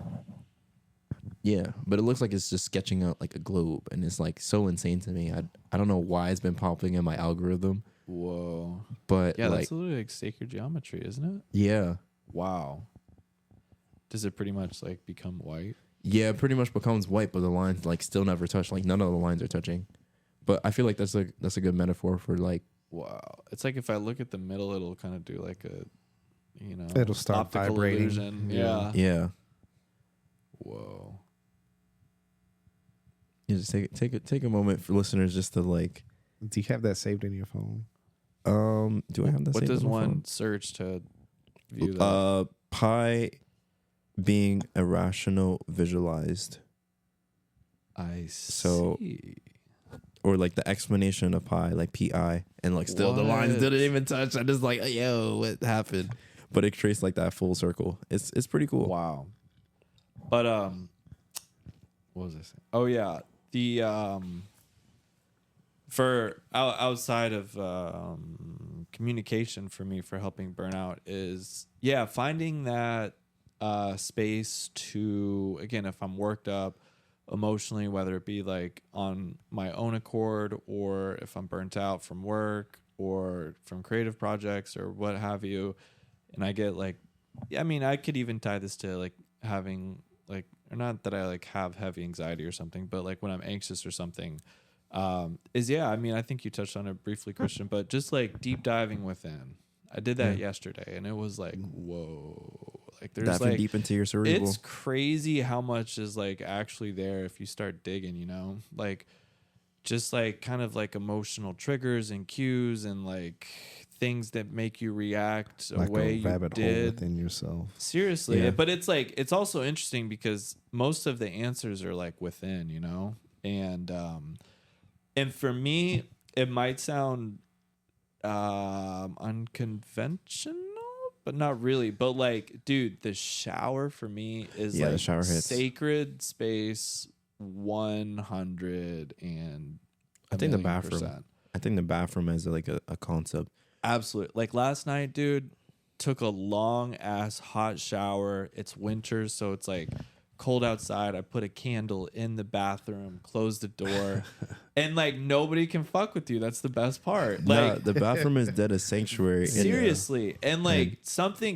yeah, but it looks like it's just sketching out like a globe, and it's like so insane to me. I don't know why it's been popping in my algorithm, Whoa. but Yeah, like that's literally like sacred geometry, isn't it? yeah. Wow. Does it pretty much like become white? Yeah, it pretty much becomes white, but the lines like still never touch. Like none of the lines are touching. But I feel like that's a good metaphor for like Wow. It's like if I look at the middle, it'll kind of do like a, It'll start optical vibrating. illusion. Yeah. yeah. Whoa. You just take a moment for listeners just to like. Do you have that saved in your phone? Do I have that? What saved does on my one phone? search to view that? Pi being irrational visualized, I see. so- or like the explanation of pi, like pi, and like still the lines What? didn't even touch. I just like, yo, what happened? But it traced like that full circle. It's pretty cool. Wow. But what was I saying? Oh yeah, the for outside of communication for me for helping burnout is finding that space to, again, if I'm worked up emotionally, whether it be like on my own accord or if I'm burnt out from work or from creative projects or what have you, and I get like, I mean, I could even tie this to like having like, or not that I like have heavy anxiety or something, but like when I'm anxious or something, I mean, I think you touched on it briefly, Christian, but just like deep diving within. I did that yesterday, and it was like, whoa, like there's Diving like deep into your cerebral. it's crazy how much is like actually there if you start digging, like just like kind of like emotional triggers and cues and like things that make you react a Like way a you rabbit hole did. within yourself. Seriously. Yeah. But it's like, it's also interesting because most of the answers are like within, and for me, it might sound unconventional, but not really. But like, dude, the shower for me is Yeah, the like shower hits. sacred space 100 and I think the 1,000,000%. bathroom. I think the bathroom is like a concept. Absolutely. Like last night, dude, took a long ass hot shower. It's winter, so it's like cold outside. I put a candle in the bathroom, closed the door, and like nobody can fuck with you. That's the best part. No, Like the bathroom is dead a sanctuary. seriously. And like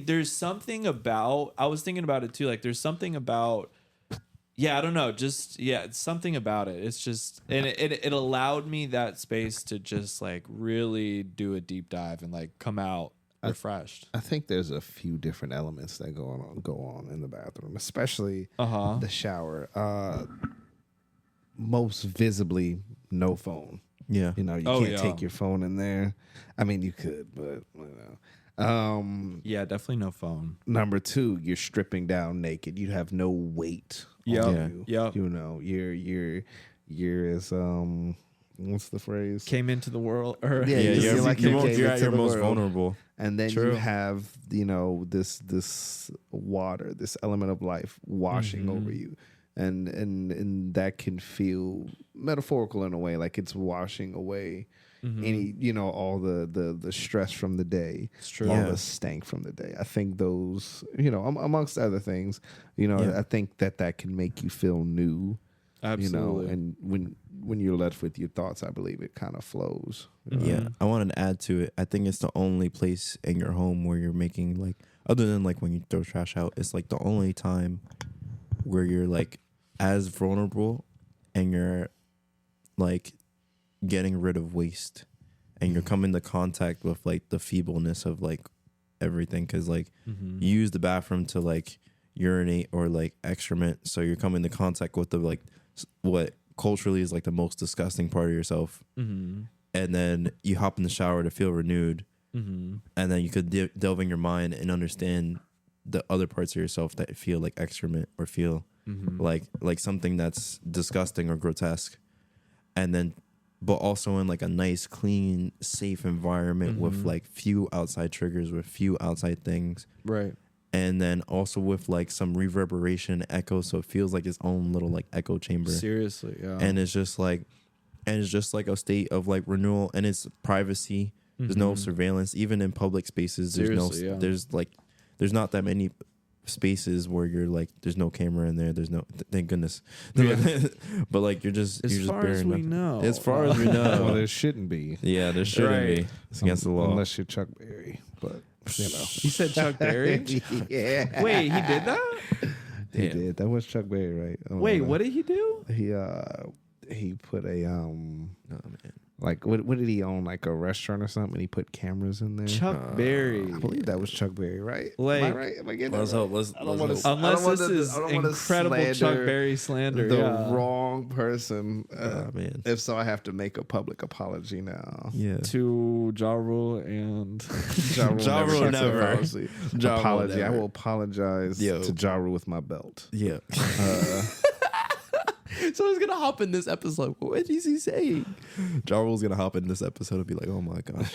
there's something about, I was thinking about it too. Like there's something about, I don't know. Just, it's something about it. It's just, and it allowed me that space to just like really do a deep dive and like come out refreshed. I think there's a few different elements that go on in the bathroom, especially Uh-huh. the shower. Most visibly, no phone. Yeah. You Oh, can't yeah. take your phone in there. I mean, you could, but Yeah, definitely no phone. number two, you're stripping down naked. You have no weight Yep. on Yeah. you. Yep. You're as what's the phrase? Came into the world, or Yeah, Yeah, you you're, feel like you're, you came you're at into your the most world. vulnerable. And then True. you have, this water, this element of life washing Mm-hmm. over you. And that can feel metaphorical in a way, like it's washing away any, all the stress from the day, It's true. all Yeah. the stank from the day. I think those, amongst other things, Yeah. I think that can make you feel new, Absolutely. and when you're left with your thoughts, I believe it kind of flows. Yeah. I wanted to add to it. I think it's the only place in your home where you're making like, other than like when you throw trash out, it's like the only time where you're like as vulnerable and you're like getting rid of waste and you're coming into contact with like the feebleness of like everything, because like Mm-hmm. you use the bathroom to like urinate or like excrement, so you're coming into contact with the like what culturally is like the most disgusting part of yourself, Mm-hmm. and then you hop in the shower to feel renewed, Mm-hmm. and then you could delve in your mind and understand the other parts of yourself that feel like excrement or feel Mm-hmm. like something that's disgusting or grotesque, and then but also in like a nice, clean, safe environment with like few outside triggers, with few outside things, Right. and then also with like some reverberation echo, so it feels like its own little like echo chamber. Seriously, yeah. And it's just like a state of like renewal, and it's privacy, There's no surveillance, even in public spaces. Seriously, yeah. There's not that many spaces where you're like, there's no camera in there. There's no, thank goodness. But like, you're just far as we know. As far as we know. Well, there shouldn't be. Yeah, there shouldn't be. It's against the law. Unless you're Chuck Berry. But, you know. He said Chuck Berry? Yeah. Wait, he did that? He Damn. did. That was Chuck Berry, right? Wait, what did he do? He put a Oh, man. like what did he own, like a restaurant or something? And he put cameras in there. Chuck Berry. I believe that was Chuck Berry, right? Like- Am I right? Am I getting Let's that right? hope. Let's don't wanna- hope. Unless this is I don't wanna incredible Chuck slander Berry slander. the yeah. wrong person. Man. If so, I have to make a public apology now. Yeah. To Ja Rule and Ja Rule Ja Rule accepts never. apology. Ja Rule Apology. I never. will apologize Yo. to Ja Rule with my belt. Yeah. So he's gonna hop in this episode. What is he saying? Ja Rule's gonna hop in this episode and be like, "Oh my gosh,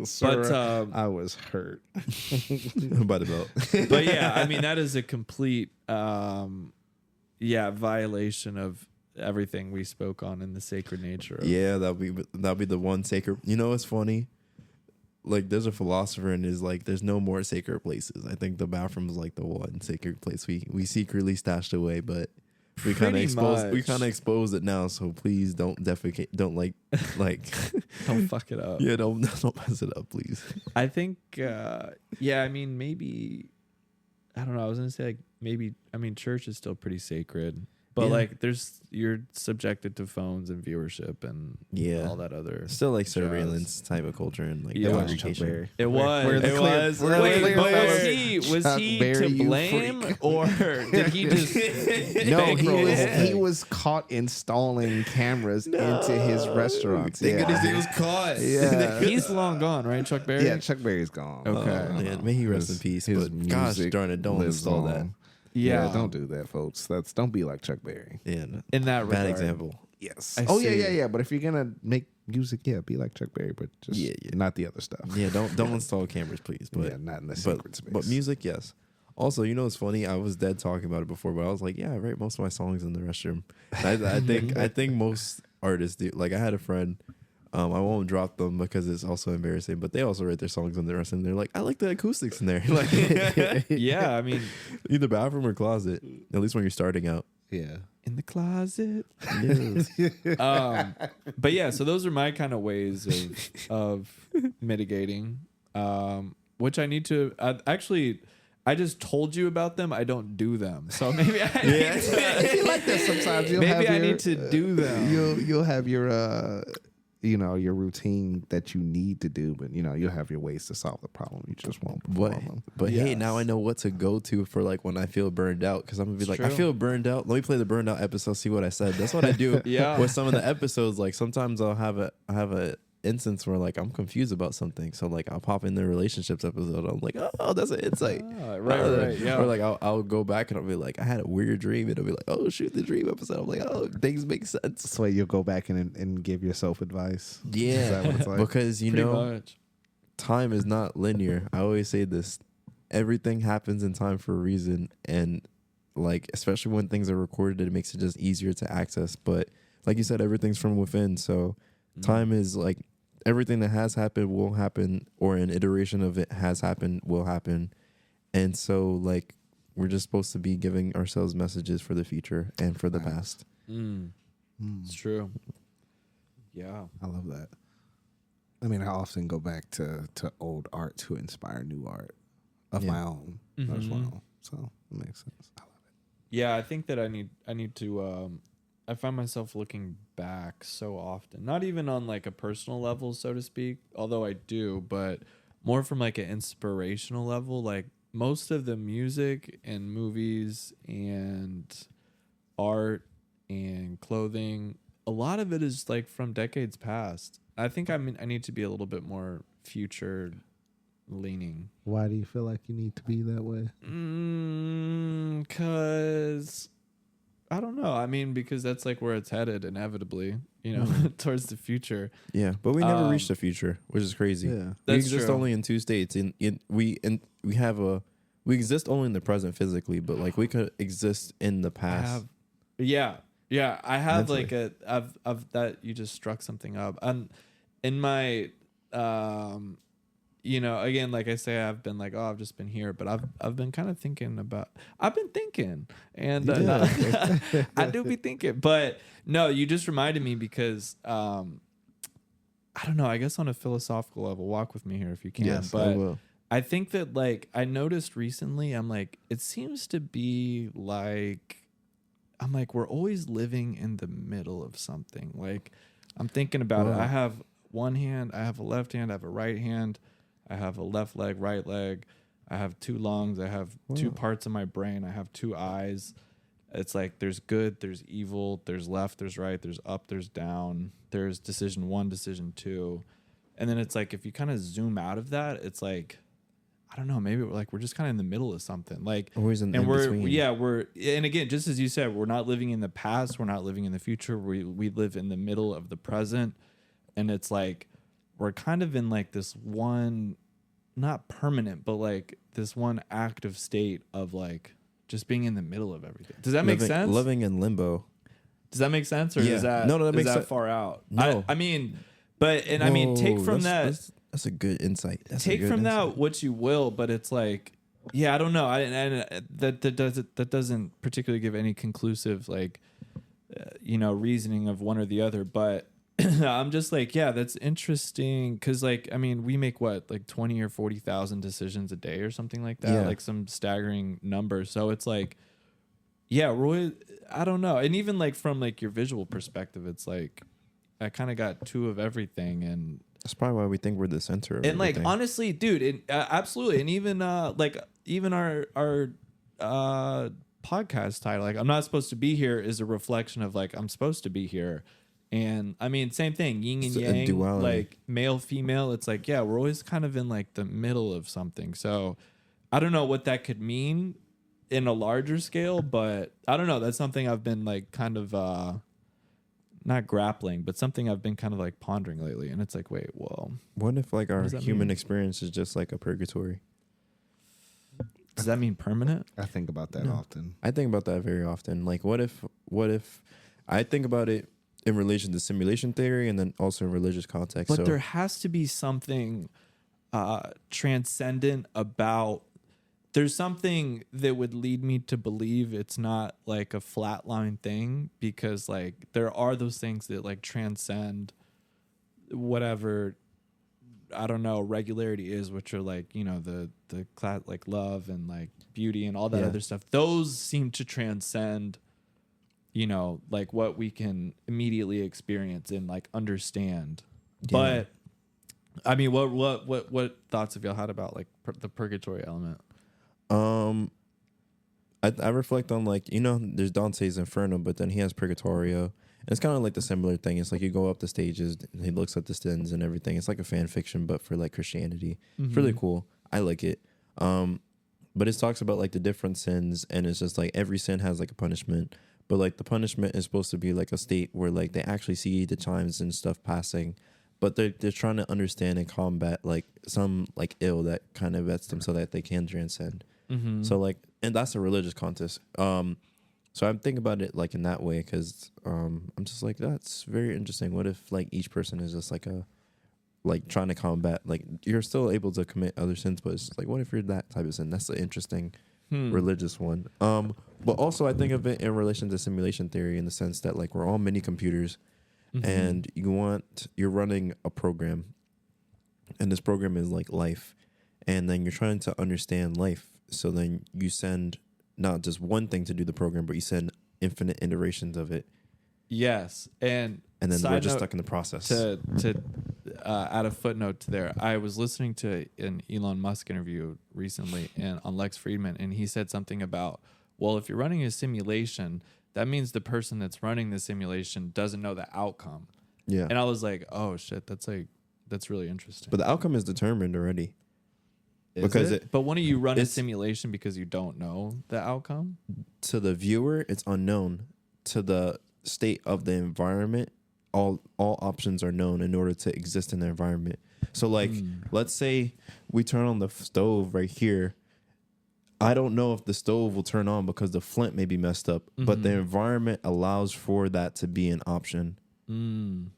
Sir, I was hurt. by the belt." but yeah, I mean that is a complete violation of everything we spoke on in the sacred nature of Yeah, that'll be the one sacred. You know, what's funny? Like, there's a philosopher, and is like, there's no more sacred places. I think the bathroom is like the one sacred place we secretly stashed away, but we kind of exposed it now. So please don't defecate. Don't like don't fuck it up. yeah, don't mess it up, please. I think I mean maybe I don't know, I was gonna say like maybe I mean church is still pretty sacred. But Yeah. like you're subjected to phones and viewership and Yeah. all that other Still like jazz. surveillance type of culture and like Yeah. It Chuck was Chuck education. Berry. It was. We're the It clear- was. we're the Wait, clear but fellas. was Chuck he Berry, to you blame freak. or did he just No, bankroll the whole he thing? was caught installing cameras into his restaurants. Thank goodness he Yeah. was caught. Yeah. He's long gone, right, Chuck Berry? Yeah, Chuck Berry's gone. Okay. Yeah, may he rest in peace. His But gosh music darn it, don't lives install that. on. Yeah. Don't do that, folks. Don't be like Chuck Berry. Yeah, no. In that Bad regard. example. Yes. I Oh see. yeah. But if you're gonna make music, be like Chuck Berry, but just Yeah. not the other stuff. Yeah, don't install cameras, please. But yeah, not in the sacred space. But music, yes. Also, you know, it's funny. I was dead talking about it before, but I was like, yeah, I write most of my songs in the restroom. I think most artists do. Like, I had a friend. I won't drop them because it's also embarrassing, but they also write their songs in the restroom. They're like, I like the acoustics in there. Like, Yeah, I mean either bathroom or closet. At least when you're starting out. yeah. in the closet. Yes. But yeah, so those are my kind of ways of mitigating. Which I need to actually. I just told you about them. I don't do them, so maybe I need to, I feel like that sometimes. You'll maybe have I your, need to do them. You'll have your your routine that you need to do, but you'll have your ways to solve the problem. You just won't perform them. But hey, Yes. now I know what to go to for like when I feel burned out, because I'm gonna be like, I true. feel burned out. Let me play the burned out episode, see what I said. That's what I do Yeah. with some of the episodes. Like sometimes I have a instance where like I'm confused about something, so like I'll pop in the relationships episode. I'm like, oh, that's an insight. Right, yeah. Or like I'll go back and I'll be like, I had a weird dream, and I'll be like, oh shoot, the dream episode. I'm like, oh, things make sense. So you'll go back and give yourself advice. Yeah, Is that what it's like? because you Pretty know. much. Time is not linear. I always say this. Everything happens in time for a reason, and like especially when things are recorded, it makes it just easier to access. But like you said, everything's from within. So time is like everything that has happened will happen, or an iteration of it has happened will happen. And so like we're just supposed to be giving ourselves messages for the future and for the past. It's true. Yeah. I love that. I mean, I often go back to old art to inspire new art of Yeah. my own as well. So it makes sense. I love it. Yeah, I think that I need to I find myself looking back so often. Not even on like a personal level, so to speak, although I do, but more from like an inspirational level. Like most of the music and movies and art and clothing, a lot of it is like from decades past. I think I need to be a little bit more future leaning. Why do you feel like you need to be that way? Cause I don't know. I mean, because that's like where it's headed inevitably, towards the future. Yeah, but we never reached the future, which is crazy. Yeah. We That's exist true. only in two states. We exist only in the present physically, but like we could exist in the past. I have Mentally. like I've that you just struck something up. And in my you know, again, like I say, I've been like, oh, I've just been here, but I've been kind of thinking about, I've been thinking, and I do be thinking, but no, you just reminded me because, I don't know, I guess on a philosophical level, walk with me here if you can, Yes, I but will. I think that like I noticed recently, I'm like, it seems to be like, I'm like, we're always living in the middle of something. Like I'm thinking about it. Wow. I have one hand, I have a left hand, I have a right hand, I have a left leg, right leg, I have two lungs, I have two parts of my brain, I have two eyes. It's like there's good, there's evil, there's left, there's right, there's up, there's down, there's decision 1, decision 2. And then it's like if you kind of zoom out of that, it's like, I don't know, maybe we're just kind of in the middle of something. Like Always in we're between. and again, just as you said, we're not living in the past, we're not living in the future. We live in the middle of the present. And it's like we're kind of in like this one, not permanent, but like this one active state of like just being in the middle of everything. Does that make sense? Living in limbo. Does that make sense, or Yeah. is that No, that is makes that sense. far out? No. I mean, but and I mean, take from That's a good insight. take from that what you will, but it's like, yeah, I don't know. That doesn't particularly give any conclusive like, you know, reasoning of one or the other, but. I'm just like, yeah, that's interesting because, like, I mean, we make what, like 20 or 40,000 decisions a day or something like that, Yeah. like some staggering number. So it's like, yeah, Roy, I don't know, and even like from like your visual perspective, it's like I kind of got two of everything, and That's probably why we think we're the center of and like everything. honestly, dude, absolutely, and even like even our podcast title, like I'm not supposed to be here, is a reflection of like I'm supposed to be here. And I mean, same thing, yin and It's a yang, duality. like male, female. It's like, yeah, we're always kind of in like the middle of something. So I don't know what that could mean in a larger scale, but I don't know. That's something I've been like kind of not grappling, but something I've been kind of like pondering lately. And it's like, wait, well, What if like our does that human mean? experience is just like a purgatory? does that mean permanent? I think about that often. I think about that very often. Like, what if I think about it in relation to simulation theory and then also in religious context. But so there has to be something transcendent about. There's something that would lead me to believe it's not like a flatline thing, because like there are those things that like transcend whatever, I don't know, regularity is, which are like, you know, the like love and like beauty and all that Yeah. other stuff. Those seem to transcend, you know, like what we can immediately experience and like understand. Yeah. But I mean, what thoughts have y'all had about like the purgatory element? I reflect on, like, you know, there's Dante's Inferno, but then he has Purgatorio. And it's kind of like the similar thing. It's like you go up the stages, and he looks at the sins and everything. It's like a fan fiction, but for like Christianity. It's really cool. I like it. But it talks about like the different sins, and it's just like every sin has like a punishment. But like the punishment is supposed to be like a state where like they actually see the chimes and stuff passing, but they're trying to understand and combat like some like ill that kind of vets them so that they can transcend. So like, and that's a religious contest. So I'm thinking about it like in that way, because I'm just like, that's very interesting. What if like each person is just like like trying to combat, like you're still able to commit other sins, but it's like, what if you're that type of sin? That's an interesting religious one. But also I think of it in relation to simulation theory, in the sense that like we're all mini computers, and you're running a program, and this program is like life, and then you're trying to understand life. So then you send not just one thing to do the program, but you send infinite iterations of it. Yes, and then we're side just note, stuck in the process. To add a footnote to there, I was listening to an Elon Musk interview recently and on Lex Friedman, and he said something about, well, if you're running a simulation, that means the person that's running the simulation doesn't know the outcome. Yeah. And I was like, oh shit, that's really interesting. But the outcome is determined already. Is because it? But when you run a it's- simulation because you don't know the outcome? To the viewer, it's unknown. To the state of the environment, all options are known in order to exist in the environment. So like, let's say we turn on the stove right here. I don't know if the stove will turn on because the flint may be messed up, but the environment allows for that to be an option.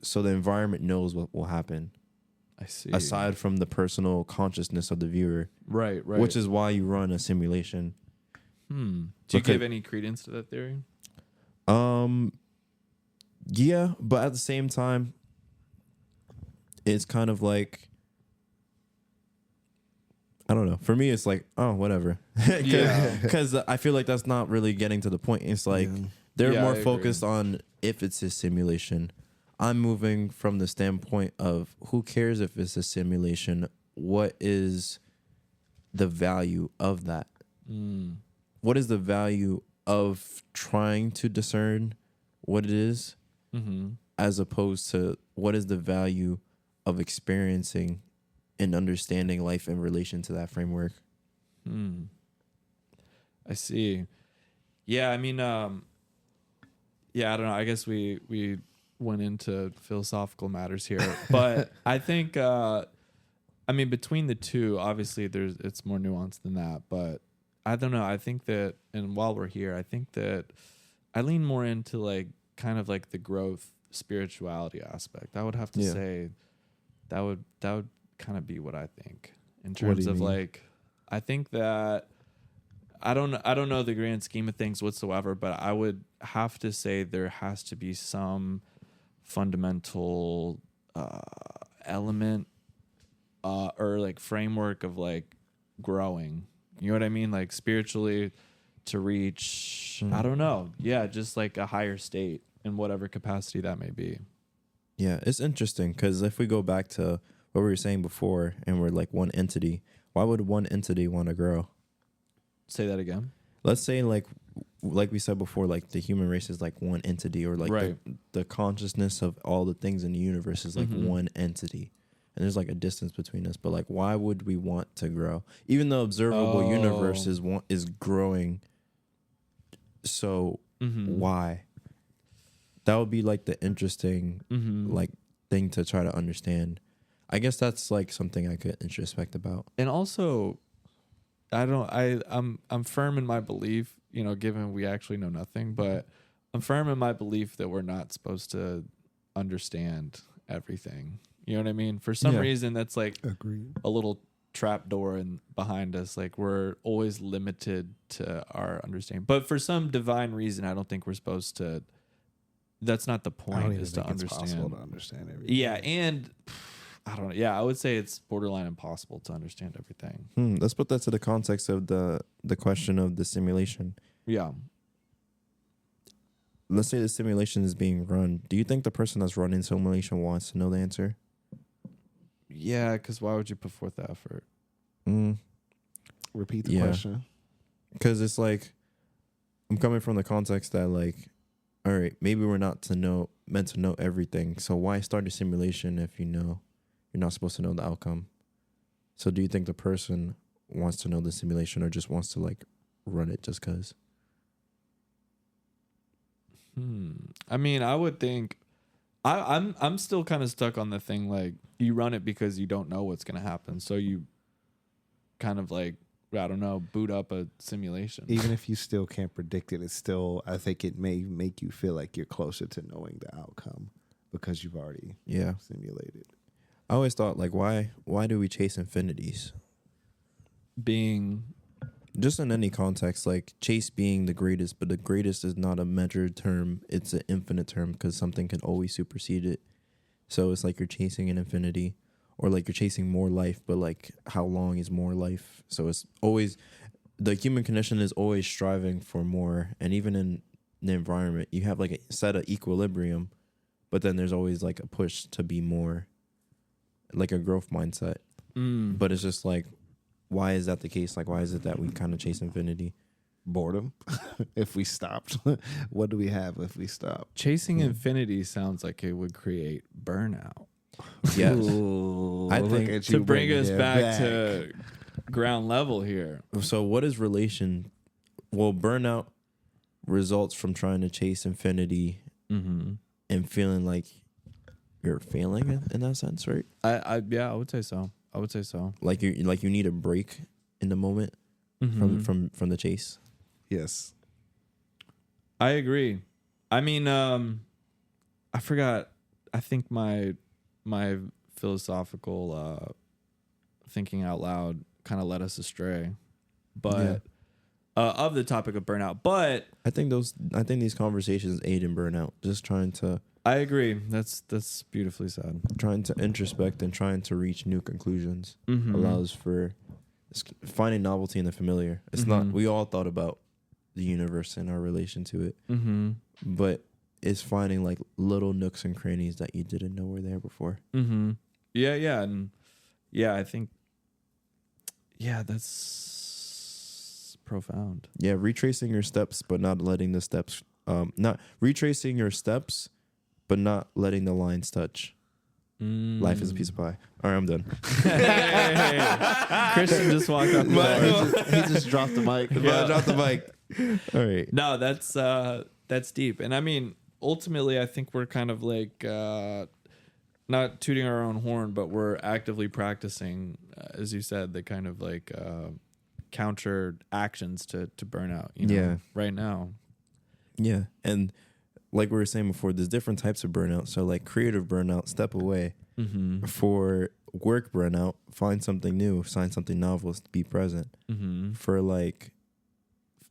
So the environment knows what will happen. I see. aside from the personal consciousness of the viewer, Right. which is why you run a simulation. Do you Because- give any credence to that theory? Yeah, but at the same time, it's kind of like, I don't know. For me, it's like, oh, whatever. Yeah. Because I feel like that's not really getting to the point. It's like they're Yeah, more I agree. focused on if it's a simulation. I'm moving from the standpoint of who cares if it's a simulation? What is the value of that? What is the value of trying to discern what it is, as opposed to what is the value of experiencing and understanding life in relation to that framework? I see. Yeah, I mean, yeah, I don't know. I guess we went into philosophical matters here, but I think, I mean, between the two, obviously, it's more nuanced than that. But I don't know. I think that, and while we're here, I think that I lean more into like kind of like the growth spirituality aspect. I would have to say that would kind of be what I think in terms of like, I think that I don't know the grand scheme of things whatsoever, but I would have to say there has to be some fundamental element or like framework of like growing. You know what I mean? Like spiritually to reach, I don't know. Yeah, just like a higher state in whatever capacity that may be. Yeah, it's interesting because if we go back to what we were saying before and we're like one entity, why would one entity want to grow? Say that again. Let's say like we said before, like the human race is like one entity, or like Right. the consciousness of all the things in the universe is like one entity. And there's like a distance between us, but like why would we want to grow? Even the observable universe is growing. So why? That would be like the interesting like thing to try to understand. I guess that's like something I could introspect about. And also, I'm firm in my belief, you know, given we actually know nothing, but I'm firm in my belief that we're not supposed to understand everything. You know what I mean? For some reason, that's like a little trap door behind us. Like we're always limited to our understanding. But for some divine reason, I don't think we're supposed to. That's not the I don't point. even Is to think it's understand. possible to understand everything. Yeah, and I don't know. Yeah, I would say it's borderline impossible to understand everything. Let's put that to the context of the question of the simulation. Yeah. Let's say the simulation is being run. Do you think the person that's running simulation wants to know the answer? Yeah, because why would you put forth the effort? Repeat the question. Because it's like, I'm coming from the context that like, all right, maybe we're not meant to know everything. So why start a simulation if you know you're not supposed to know the outcome? So do you think the person wants to know the simulation or just wants to like run it just because? I mean, I would think I'm still kind of stuck on the thing like you run it because you don't know what's gonna happen. So you kind of like, I don't know, boot up a simulation. Even if you still can't predict it, it's still, I think it may make you feel like you're closer to knowing the outcome because you've already simulated. I always thought like why do we chase infinities? Being Just in any context, like chase being the greatest, but the greatest is not a measured term. It's an infinite term because something can always supersede it. So it's like you're chasing an infinity or like you're chasing more life, but like how long is more life? So it's always, the human condition is always striving for more. And even in the environment, you have like a set of equilibrium, but then there's always like a push to be more, like a growth mindset. But it's just like, why is that the case? Like, why is it that we kind of chase infinity? Boredom. If we stopped, what do we have if we stopped? chasing infinity sounds like it would create burnout. Yes. Ooh, I look think at To you bring bringing us it back to ground level here. So what is relation? Well, burnout results from trying to chase infinity and feeling like you're failing in that sense, right? I would say so. I would say so. Like you need a break in the moment from the chase. Yes. I agree. I mean, I forgot. I think my philosophical thinking out loud kind of led us astray. But of the topic of burnout, but I think these conversations aid in burnout. Just trying to I agree. That's beautifully said. introspect and trying to reach new conclusions Mm-hmm. allows for finding novelty in the familiar. It's not. We all thought about the universe and our relation to it, Mm-hmm. but it's finding like little nooks and crannies that you didn't know were there before. Mm-hmm. Yeah, and I think that's profound. Yeah, retracing your steps, but not letting the steps. Not retracing your steps, but not letting the lines touch. Life is a piece of pie. All right, I'm done. Hey. Christian just walked out the door. He just dropped the mic. Drop the mic. All right. No, that's deep. And I mean, ultimately, I think we're kind of like not tooting our own horn, but we're actively practicing, as you said, the kind of like counter actions to burnout. You know, Yeah. right now. Yeah, and like we were saying before, there's different types of burnout. So like creative burnout, step away. Mm-hmm. For work burnout, find something new, find something novel, be present. Mm-hmm. For like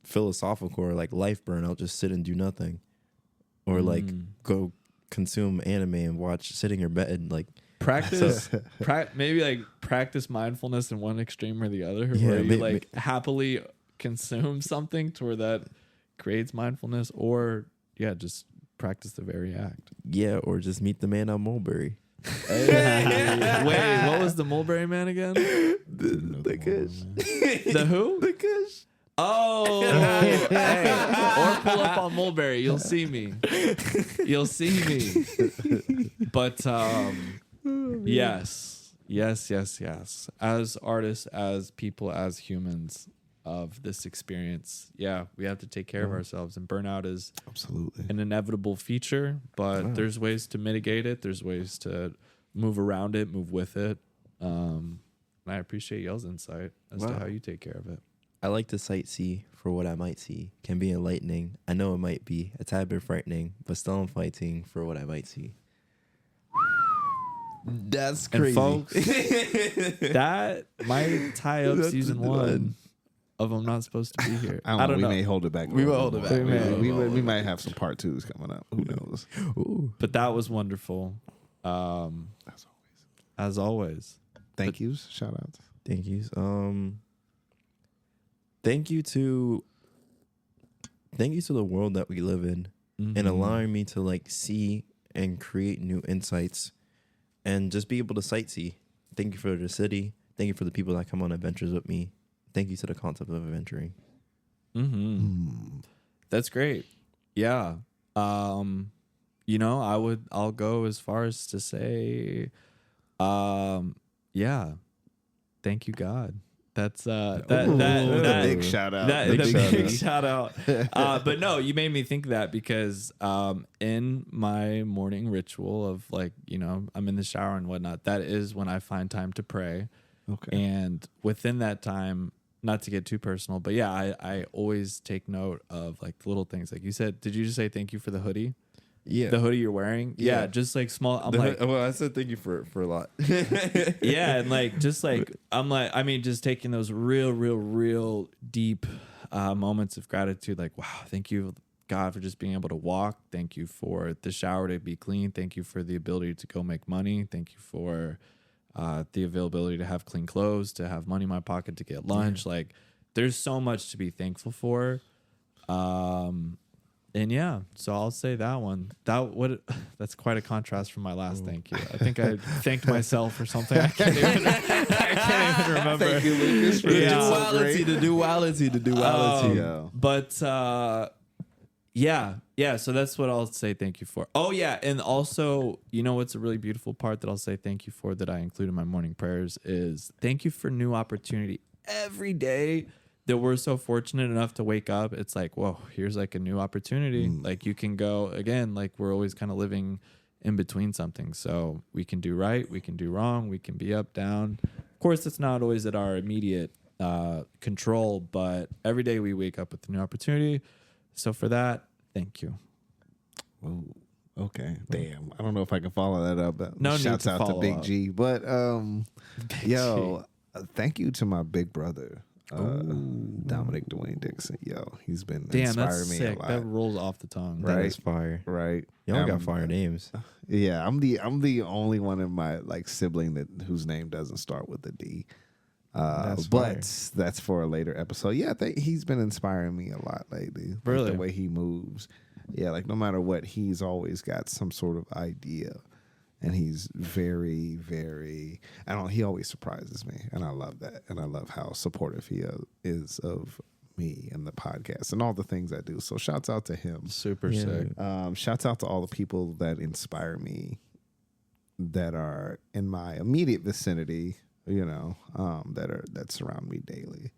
philosophical or like life burnout, just sit and do nothing, or like go consume anime and watch, sit in your bed and like Practice, maybe like practice mindfulness in one extreme or the other, Yeah, where you like happily consume something to where that creates mindfulness, or just practice the very act. yeah, or just meet the man on Mulberry. Wait, what was the Mulberry Man again? The Kush. The who? The Kush. Oh, hey. Or pull up on Mulberry. You'll see me. You'll see me. But yes. As artists, as people, as humans of this experience, we have to take care of ourselves. And burnout is Absolutely. an inevitable feature, but there's ways to mitigate it. There's ways to move around it, move with it. And I appreciate y'all's insight as to how you take care of it. I like to sightsee for what I might see. Can be enlightening. I know it might be a tad bit frightening, but still I'm fighting for what I might see. That's And crazy. folks, that might tie up That's season done. 1 of I'm Not Supposed to Be Here. I don't know. know. We may hold it back. We will hold it back. We might have some part 2s coming up. Who knows? Ooh. But that was wonderful. As always. Thank yous. Shout outs. Thank you. Thank you to the world that we live in and allowing me to like see and create new insights and just be able to sightsee. Thank you for the city. Thank you for the people that come on adventures with me. Thank you to the concept of adventuring. That's great. Yeah. I'll go as far as to say, thank you, God. That's that big shout out. big shout out. But no, you made me think that because in my morning ritual of like, I'm in the shower and whatnot, that is when I find time to pray. Okay. And within that time, not to get too personal, but I always take note of like the little things. Like you said, did you just say thank you for the hoodie? Yeah. The hoodie you're wearing? Yeah, just like small. I'm like, well, I said thank you for a lot. yeah, and like just like just taking those real deep moments of gratitude. Like, wow, thank you, God, for just being able to walk. Thank you for the shower to be clean. Thank you for the ability to go make money. Thank you for the availability to have clean clothes, to have money in my pocket to get lunch. Like, there's so much to be thankful for. And so I'll say that one. That's quite a contrast from my last thank you. I think I thanked myself or something. I can't even remember. Thank you, Lucas, for Yeah. The duality. But so that's what I'll say thank you for. Oh yeah, and also, what's a really beautiful part that I'll say thank you for that I include in my morning prayers is thank you for new opportunity every day. That we're so fortunate enough to wake up. It's like, whoa, here's like a new opportunity. Like you can go again, like we're always kind of living in between something. So we can do right, we can do wrong, we can be up, down. Of course, it's not always at our immediate control, but every day we wake up with a new opportunity. So for that, thank you. Whoa. Okay, damn. I don't know if I can follow that up. But No need shouts to out to follow Big up. G. But thank you to my big brother, Dominic Dwayne Dixon. Yo, he's been Damn, inspiring that's me sick. a lot. That rolls off the tongue. That Right. is fire. Right. Y'all got fire names. Yeah, I'm the only one in my like sibling whose name doesn't start with a D. That's But fire. that's for a later episode. Yeah, I think he's been inspiring me a lot lately. Like, Really? the way he moves. Yeah, like no matter what, he's always got some sort of idea. And he's very, very he always surprises me. And I love that. And I love how supportive he is of me and the podcast and all the things I do. So shouts out to him. Super Yeah. sick. Shouts out to all the people that inspire me that are in my immediate vicinity, that surround me daily,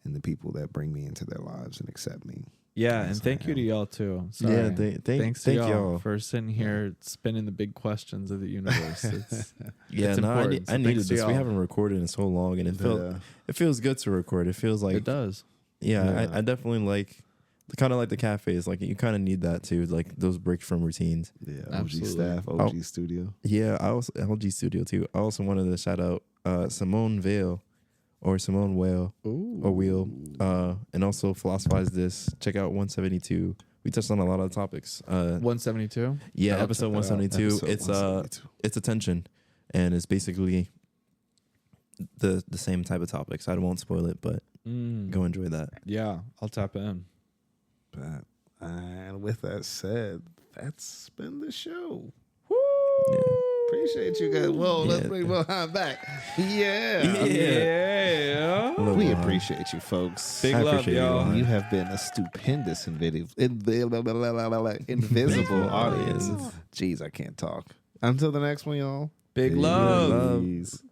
and the people that bring me into their lives and accept me. Yeah, Yes, and thank I you am. to y'all too. Sorry. Yeah, Thanks to thank y'all, y'all. for sitting here spinning the big questions of the universe. It's, Yeah, it's no, important. So I needed thanks to this. We y'all. haven't recorded in so long, and it feels good to record. It feels like It does. Yeah, Yeah. I definitely like kind of like the cafes. Like you kind of need that too, like those breaks from routines. Yeah, OG Absolutely. staff, OG studio. Yeah, I also LG Studio too. I also wanted to shout out Simone Vale or Simone Whale or Wheel, and also Philosophize This. Check out 172. We touched on a lot of topics. 172. Yeah, I'll episode check that out. 172. Episode It's 172. it's attention, and it's basically the same type of topics. I won't spoil it, but go enjoy that. Yeah, I'll tap in. But, and with that said, that's been the show. Yeah. Appreciate you guys. Whoa, let's Yeah. bring Mohan back. Yeah. Yeah. Love We Mohan. appreciate you, folks. Big I love, appreciate you, y'all. Mohan. You have been a stupendous invisible audience. Jeez, I can't talk. Until the next one, y'all. Big love. love. Peace.